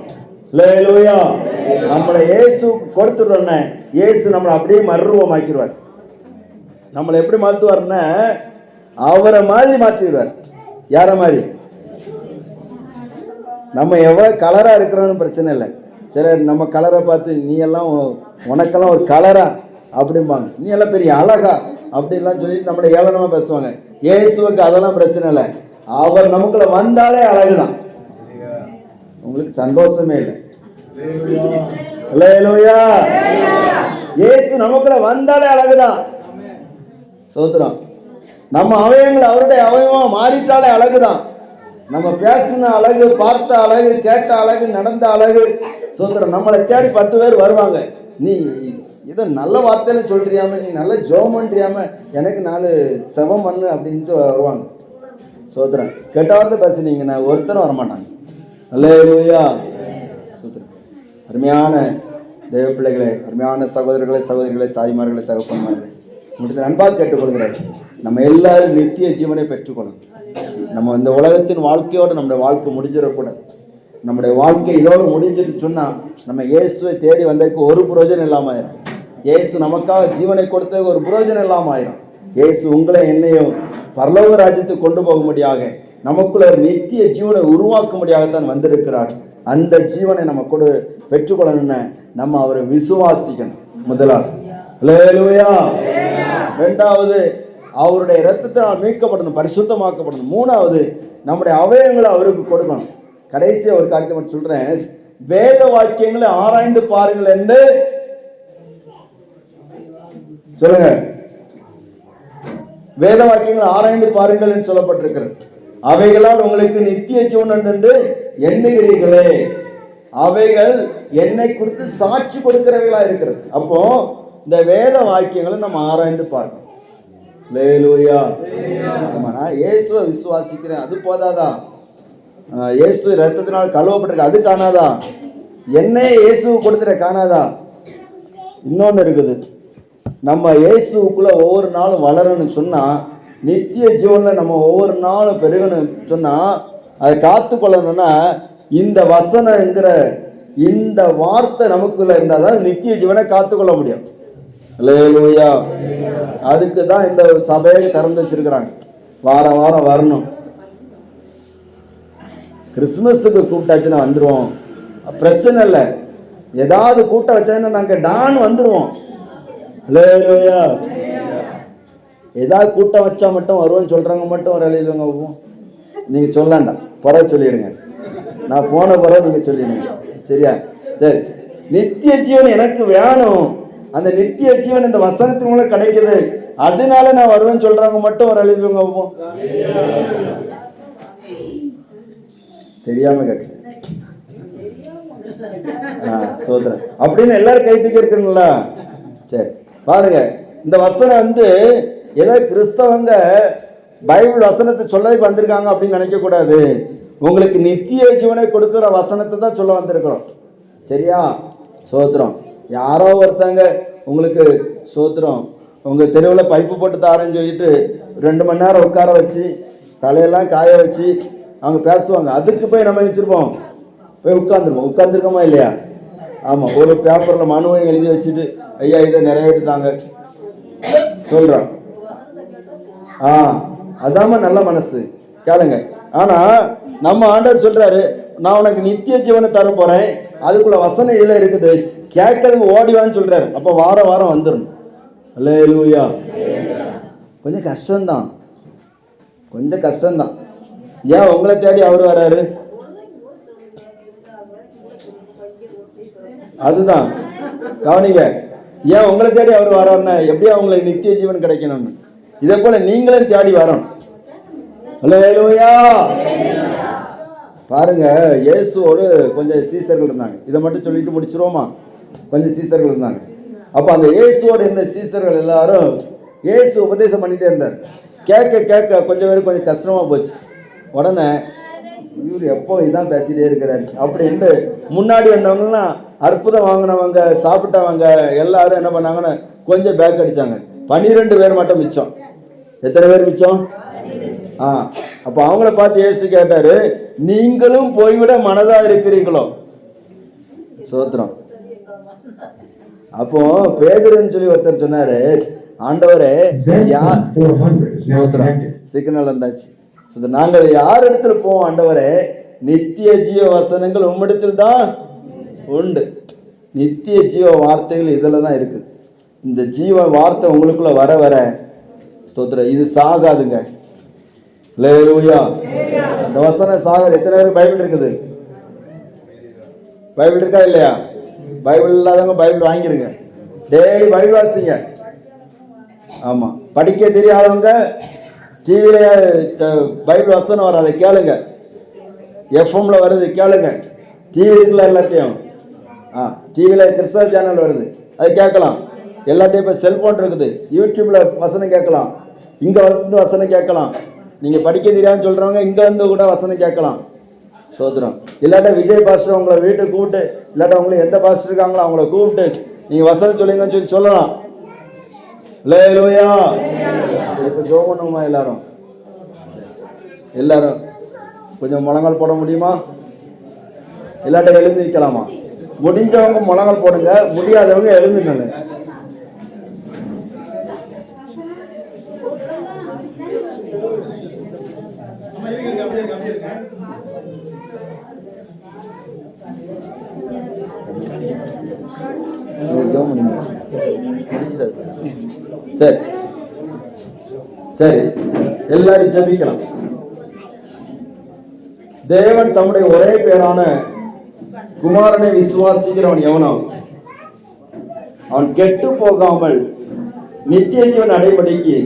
அல்லேலூயா. நம்மளை இயேசு கொடுத்துட்டோன்னே இயேசு நம்மளை அப்படியே மறுரூபமாக்கிடுவார். நம்மளை எப்படி மாற்றுவார்னா அவரை மாதிரி மாற்றிடுவார். யார மாதிரி? நம்ம எவ்வளோ கலராக இருக்கிறோன்னு பிரச்சனை இல்லை. சிலர் நம்ம கலரை பார்த்து நீ எல்லாம் உனக்கெல்லாம் ஒரு கலரா அப்படிம்பாங்க, நீ எல்லாம் பெரிய அழகா அப்படின்லாம் சொல்லிட்டு நம்மளை ஏளனமாக பேசுவாங்க. இயேசுவுக்கு அதெல்லாம் பிரச்சனை இல்லை. அவர் நமக்குள்ள வந்தாலே அழகுதான். உங்களுக்கு சந்தோஷமே இல்லை. அல்லேலூயா. இயேசு நமக்குள்ள வந்தாலே அழகுதான். சோத்திரம். நம்ம அவயங்கள் அவருடைய அவயமா மாறிட்டாலே அழகுதான். நம்ம பேசின அழகு, பார்த்த அழகு, கேட்ட அழகு, நடந்த அழகு. சோத்திரம். நம்மளை தேடி 10 பேர் வருவாங்க. நீ இதை நல்ல வார்த்தையில சொல்றியாம, நீ நல்ல ஜெபம் பண்றியாம, எனக்கு 4 செபம் பண்ணு அப்படின்ட்டு வருவாங்க. சோத்திரம். கெட்ட வார்த்தை பேசுனீங்கன்னா ஒருத்தரும் வரமாட்டாங்க. அல்லேலூயா. சோத்திரம். அருமையான தெய்வ பிள்ளைகளே, அருமையான சகோதரிகளே, தாய்மார்களே, தகப்பன்மார்களே, உங்களுக்கு அன்பாக கேட்டுக்கொள்கிறேன். நம்ம எல்லாரும் நித்திய ஜீவனை பெற்றுக்கொள்ளணும். நம்ம இந்த உலகத்தின் வாழ்க்கையோடு நம்முடைய வாழ்க்கை முடிஞ்சிடக்கூடாது. நம்முடைய வாழ்க்கை இதோடு முடிஞ்சிட்டு சொன்னால் நம்ம இயேசுவை தேடி வந்ததுக்கு ஒரு புரோஜனம் இல்லாமல் ஆயிரும். இயேசு நமக்காக ஜீவனை கொடுத்ததுக்கு ஒரு புரோஜனம் இல்லாமல் ஆயிரும். இயேசு உங்களை என்னையும் பரலோக ராஜ்யத்துக்கு கொண்டு போகும்படியாக, நமக்குள்ள ஒரு நித்திய ஜீவனை உருவாக்கும்படியாகத்தான் வந்திருக்கிறார். அந்த ஜீவனை நம்ம பெற்றுக்கொள்ளணும்னு நம்ம அவரை விசுவாசிக்கணும். முதலாவது அல்லேலூயா. 2வது அவருடைய இரத்தத்தினால் மீட்கப்படணும், பரிசுத்தமாக்கப்படணும். 3வது நம்முடைய அவயங்களை அவருக்கு கொடுக்கணும். கடைசியாக ஒரு காரியத்தை மட்டும் சொல்கிறேன். வேத வாக்கியங்களை ஆராய்ந்து பாருங்கள் என்று சொல்லுங்க. வேத வாக்கியங்கள் ஆராய்ந்து பாருங்கள் என்று சொல்லப்பட்டிருக்கிறது. அவைகளால் உங்களுக்கு நித்திய ஜீவன் என்று எண்ணுகிறீர்களே, அவைகள் என்னை குறித்து சாட்சி கொடுக்கிறவைகளா இருக்கிறது. அப்போ இந்த வேத வாக்கியங்களை நம்ம ஆராய்ந்து பார்க்கணும். அல்லேலூயா. நான் இயேசுவை விசுவாசிக்கிறேன், அது போதாதா? இயேசு ரத்தத்தினால் கழுவப்பட்டிருக்கு, அது காணாதா? என்னையே இயேசு கொடுத்துட காணாதா? இன்னொன்று இருக்குது, நம்ம இயேசுக்குள்ள ஒவ்வொரு நாளும் வளரணும்னு சொன்னா, நித்திய ஜீவன்ல நம்ம ஒவ்வொரு நாளும் பெருகணும் சொன்னா, அதை காத்து கொள்ளணும்னா இந்த வசனங்கிற இந்த வார்த்தை நமக்குள்ள இருந்தாதான் நித்திய ஜீவனை காத்துக்கொள்ள முடியும். அல்லேலூயா. அதுக்கு தான் இந்த சபையை திறந்து வச்சிருக்கிறாங்க. வாரம் வாரம் வரணும். கிறிஸ்துமஸுக்கு கூப்பிட்டாச்சுன்னா வந்துருவோம், பிரச்சனை இல்லை. ஏதாவது கூட்டம் வச்சாங்கன்னா நாங்கள் டான் வந்துருவோம். அல்லேலூயா. ஏதாவது கூட்டம் வச்சா மட்டும் வருவோம்னு சொல்றவங்க மட்டும் ஒரு அழியிலுங்க போவோம். நீங்க சொல்லண்டா, பிறகு சொல்லிடுங்க. நான் போன பிறகு நீங்க சொல்லிடுங்க, சரியா? சரி. நித்திய ஜீவன் எனக்கு வேணும். அந்த நித்திய ஜீவன் இந்த வசனத்தின் மூலம் கிடைக்குது, அதனால நான் வருவேன்னு சொல்றவங்க மட்டும் ஒரு அழிலுங்க போவோம். தெரியாம கேட்டேன். சோதரன் அப்படின்னு எல்லாரும் கை தூக்கி இருக்கணும்ல. சரி பாருங்க, இந்த வசனம் ஏதோ கிறிஸ்தவங்க பைபிள் வசனத்தை சொல்லதுக்கு வந்திருக்காங்க அப்படின்னு நினைக்க கூடாது. உங்களுக்கு நித்திய ஜீவனை கொடுக்கிற வசனத்தை தான் சொல்ல வந்திருக்கிறோம், சரியா? சோத்திரம். யாரோ ஒருத்தங்க உங்களுக்கு சோத்திரம் உங்க தெருவில் பைப்பு போட்டு தாரேன்னு சொல்லிட்டு 2 மணி நேரம் உட்கார வச்சு தலையெல்லாம் காய வச்சு அவங்க பேசுவாங்க. அதுக்கு போய் நம்ம நினைச்சிருப்போம், போய் உட்காந்துருக்கோமா இல்லையா? ஆமாம், ஒரு பேப்பரில் மனுவை எழுதி வச்சுட்டு ஐயா இதை நிறைவேற்றிட்டாங்க சொல்கிறோம். அதாம நல்ல மனசு, கேளுங்க. ஆனால் நம்ம ஆண்டவர் சொல்கிறாரு, நான் உனக்கு நித்திய ஜீவனை தர போகிறேன், அதுக்குள்ள வசனம் இதில் இருக்குது, கேட்கறதுக்கு ஓடிவான்னு சொல்கிறாரு. அப்போ வாரம் வாரம் வந்துடணும். அல்லேலூயா. கொஞ்சம் கஷ்டம்தான், கொஞ்சம் கஷ்டம்தான். ஏன் உங்களை தேடி அவர் வராரு? அதுதான் கவனிங்க. ஏன் உங்களை தேடி அவர் வராருன்னா எப்படியா உங்களுக்கு நித்திய ஜீவன் கிடைக்கணும்னு. இதே போல நீங்களும் தேடி வரணும். அல்லேலூயா. பாருங்க, இயேசுவோடு கொஞ்சம் சீசர்கள் இருந்தாங்க. இதை மட்டும் சொல்லிட்டு முடிச்சிருவோமா? கொஞ்சம் சீசர்கள் இருந்தாங்க. அப்போ அந்த இயேசுவோட இந்த சீசர்கள் எல்லாரும் இயேசு உபதேசம் பண்ணிட்டே இருந்தார். கேட்க கேட்க கொஞ்சம் பேருக்கு கொஞ்சம் கஷ்டமா போச்சு. உடனே இவர் எப்போ இதான் பேசிட்டே இருக்கிறாரு அப்படின்ட்டு முன்னாடி வந்தவங்கலாம் அற்புதம் வாங்கினவங்க சாப்பிட்டவங்க எல்லாரும் என்ன பண்ணாங்கன்னு கொஞ்சம் பேக் அடிச்சாங்க. 12 பேர் மட்டும் மிச்சம். எத்தனை பேர் மிச்சம்? அப்போ அவங்கள பார்த்து இயேசு கேட்டாரு, நீங்களும் போய்விட மனதா இருக்கிறீங்களோ? சோத்திரம். அப்போ பேதுருன்னு சொல்லி ஒருத்தர் சொன்னாரு, ஆண்டவரே யார் சோத்திரம் சிக்னல் வந்தாச்சு, நாங்கள் யார் இடத்துல போவோம் ஆண்டவரே? நித்திய ஜீவ வசனங்கள் உம்மிடத்தில் தான் உண்டு. நித்திய ஜீவ வார்த்தைகள் இதில் தான் இருக்குது. இந்த ஜீவ வார்த்தை உங்களுக்குள்ள வர வர ஸ்தோத்திரம் இது சாகாதுங்க. அல்லேலூயா. இந்த வசனம் சாகாது. எத்தனை பேருக்கு பைபிள் இருக்குது? பைபிள் இருக்கா இல்லையா? பைபிள் இல்லாதவங்க பைபிள் வாங்கிருங்க, டெய்லி பைபிள் வாசிங்க. ஆமா, படிக்க தெரியாதவங்க டிவியில பைபிள் வசனம் வர அதை கேளுங்க, எஃப்எம்ல வருது கேளுங்க, டிவி இருக்குல்ல எல்லாத்தையும், டிவியில் கிறிஸ்தவ சேனல் வருது அதை கேட்கலாம். எல்லாத்தையும் இப்போ செல்ஃபோன் இருக்குது, யூடியூப்ல வசனம் கேட்கலாம், இங்கே வந்து வசனம் கேட்கலாம். நீங்கள் படிக்க தெரியாதுன்னு சொல்கிறவங்க இங்கே வந்து கூட வசனம் கேட்கலாம். சோதரம். இல்லாட்டா விஜய் பாஸ்டர் உங்களை வீட்டுக்கு கூப்பிட்டு, இல்லாட்டா உங்களுக்கு எந்த பாஸ்டர் இருக்காங்களோ அவங்கள கூப்பிட்டு நீங்கள் வசனம் சொல்லுங்கன்னு சொல்லி சொல்லலாம். அல்லேலூயா. இப்போ ஜெபம் பண்ணுவோமா எல்லாரும்? எல்லாரும் கொஞ்சம் முழங்கால் போட முடியுமா? இல்லாட்ட எழுந்து நிற்கலாமா? முடிஞ்சவங்க முழங்கால் போடுங்க, முடியாதவங்க எழுந்து நில்லுங்க. சரி சரி, எல்லாரும் ஜெபிக்கலாம். தேவன் தம்முடைய ஒரே பேரான குமாரனை விசுவாசிக்கிறவன் எவனோ அவன் கெட்டு போகாமல் நித்திய ஜீவன் அடைபடிக்கு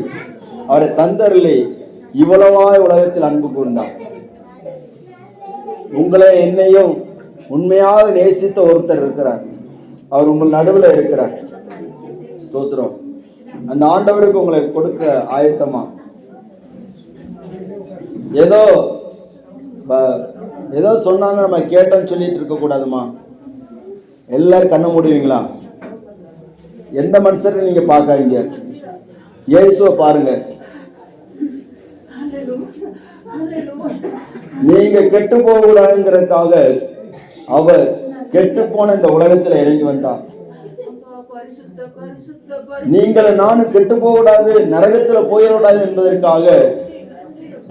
அவரை தந்தரிலே இவ்வளவாய் உலகத்தில் அன்பு கூர்ந்தார். உங்களை என்னையும் உண்மையாக நேசித்த ஒருத்தர் இருக்கிறார். அவர் உங்கள் நடுவில் இருக்கிறார். ஸ்தோத்திரம். அந்த ஆண்டவருக்கு உங்களை கொடுக்க ஆயத்தமா? ஏதோ சொன்னாங்க நம்ம கேட்டோம்னு சொல்லிட்டு இருக்க கூடாதுமா. எல்லாரும் கண்ண மூடுவீங்களா? எந்த மனுஷரை நீங்க பார்க்காதீங்க, இயேசுவை பாருங்க. நீங்க கெட்டு போக கூடாதுங்கிறதுக்காக அவர் கெட்டு போன இந்த உலகத்துல இறங்கி வந்தார். நீங்களும் நானும் கெட்டு போக கூடாது, நரகத்துல போயிடக்கூடாது என்பதற்காக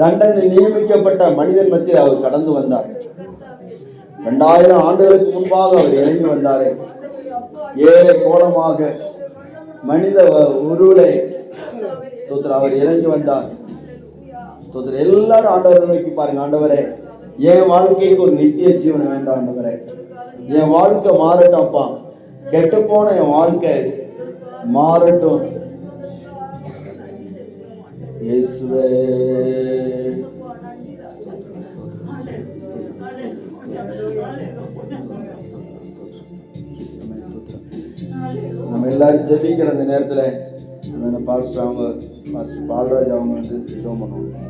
தண்டனை நியமிக்கப்பட்ட மனிதன் மத்தியில் அவர் கடந்து வந்தார். 2000 ஆண்டுகளுக்கு முன்பாக அவர் இறங்கி வந்தாரே, ஏழை கோலமாக மனித உருவிலே ஸ்தோத்திரம் அவர் இறங்கி வந்தார். ஸ்தோத்திரம். எல்லாரும் ஆண்டவரை நோக்கி பாருங்க. ஆண்டவரே, என் வாழ்க்கைக்கு ஒரு நித்திய ஜீவன் வேண்டாம். ஆண்டவரே, என் வாழ்க்கை மாறட்டும்ப்பா. கெட்டு போன என் வாழ்க்கை மாறட்டும். இயேசுவே, நம்ம எல்லாரும் ஜெபிக்கிற அந்த நேரத்துல பாஸ்டர் பால்ராஜ் அவங்க வந்து ஜெபம் பண்ணுவாங்க.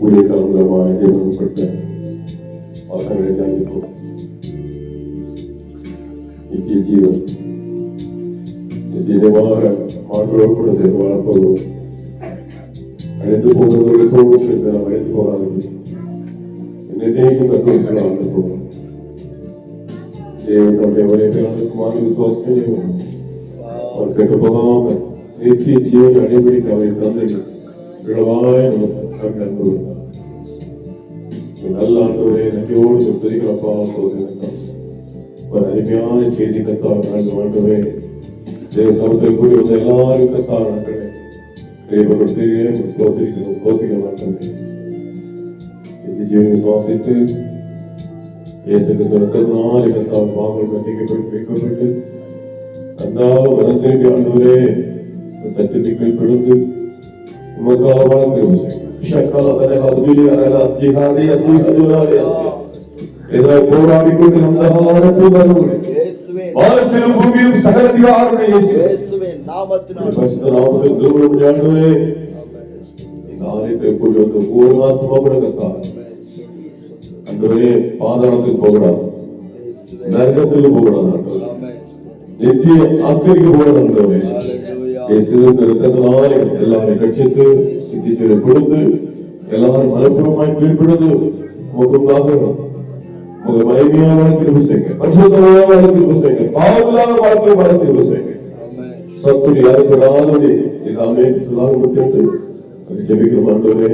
ஊழியக்காரங்களுமாய் தேவன்பட்ட வாசங்களை தியானிப்போம். நித்திய ஜீவன் நித்தியமாக ஆண்டோடு கூட சேர்ந்து வாழப்போகும். அழைத்து போகிறவர்களுக்கும் சேர்ந்து நாம் அழைத்து போகாதபடி நினைக்கும் கற்றுக் ஆண்டு போகும். தேவன் நம்முடைய உரையாடலுக்குமான விசுவாசத்தை அவர் கெட்டு போகாமல் நித்திய ஜீவன் அடைபடிக்கு அவை தந்தை விழவாய் நமக்கு நல்ல ஆண்டவரே, நன்றியோடு தெரிகிறப்பா ஒரு அருமையான செய்தி கத்தால் ஆண்டவரே, தேவ சமூகத்தில் கூடி வந்த எல்லாரும் கத்தால் ஆண்டவரே ஜீவனை சுவாசித்து இயேசு கிறிஸ்துவினால் கத்தால் பாவங்கள் மன்னிக்கப்பட்டு வைக்கப்பட்டு அந்தாலும் மனம் திரும்பி ஆண்டவரே சத்தியத்தை கீழ்ப்படுத்து உமக்காக வாழ்ந்து போராடிக்கொண்டு வானத்திலும் பூமியிலும் சகல அதிகாரமுடைய நாமத்தில் தூரமுடியாண்டவே இந்த ஆலயத்தை கூடி வந்து பூர்ணாத்மா கொடுக்கத்தான் அந்தவரே பாதாளத்துக்கு போகக்கூடாது, நரகத்துக்கு போகக்கூடாது, நித்திய அக்கறைக்கு போகக்கூடாது. அந்தவரே எல்லாரும் கட்சித்து சித்திச்சலை கொடுத்து எல்லாரும் மனப்பூர்வமாய் கீழ்ப்படுது முகமாக உங்க மகிமையான கிருபை செய்யுங்க, பரிசுத்தமான கிருபை செய்யுங்க, பாவமில்லாத வாழ்க்கை வாழ கிருபை செய்யுங்க. சத்துரு யாருப்படாதபடி எல்லாமே கேட்டு ஜெபிக்கிறோம். ஆண்டவரே,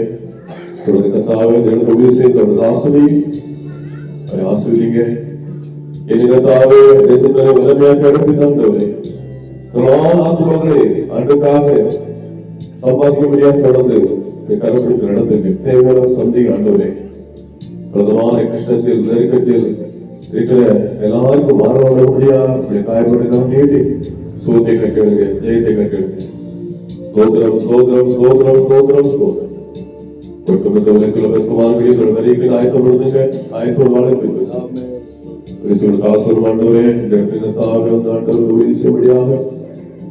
தொடர்ந்து கத்தாவே உதவி செய்து தொடர்ந்து ஆசிரியங்க என் கத்தாவே தேசத்திலே வல்லமையாக எடுத்து தந்தவரே ஆத்மாக்களை அன்றுக்காக சம்பாதிக்க முடியாது தொடர்ந்து கருப்பிடித்து நடத்துங்க. தேவையான சந்தை ஆண்டவரே, பிரதமான கஷ்டத்தில் நெருக்கத்தில் இருக்கிற எல்லாருக்கும் மாறவட முடியாது காயப்பட்டு நீட்டி சோத்தை கட்டிடுங்க, ஜெயத்தை கட்டிடுங்க. சோதரம் சோதரம் சோதரம் சோதரம் சோதரம் ஒட்டுமொத்த வரிகள் ஆயத்தப்படுத்துங்க, ஆயத்தோடு வாழ்க்கை காசூர் ஆண்டவரே இந்த இடத்துல தாவே வந்து ஆண்டவர் உறுதி செய்யபடியாக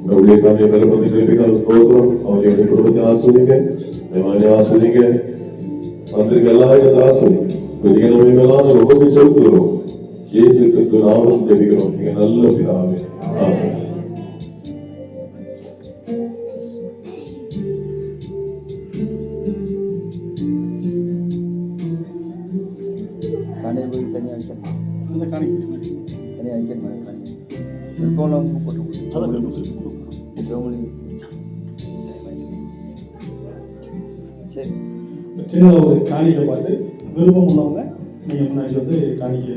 நம்முடைய காமிய கருப்பத்தை கிருப்பிக்கான ஸ்தோத்திரம். அவருடைய குடும்பத்தை ஆஸ்வதிங்க, ஆஸ்வதிங்க, மந்திரிகள் எல்லாரும் ஆஸ்வதிங்க. பெரிய நோய்களான ரொம்ப செலுத்துகிறோம். இயேசு கிறிஸ்து நாமம் ஜெபிக்கிறோம். நீங்க நல்ல பிதாவே, ஆமென். சரி. சின்னதாக ஒரு காணிக்கை பார்த்து விருப்பம் உள்ளவங்க நீங்கள் முன்னாடி வந்து காணிக்கை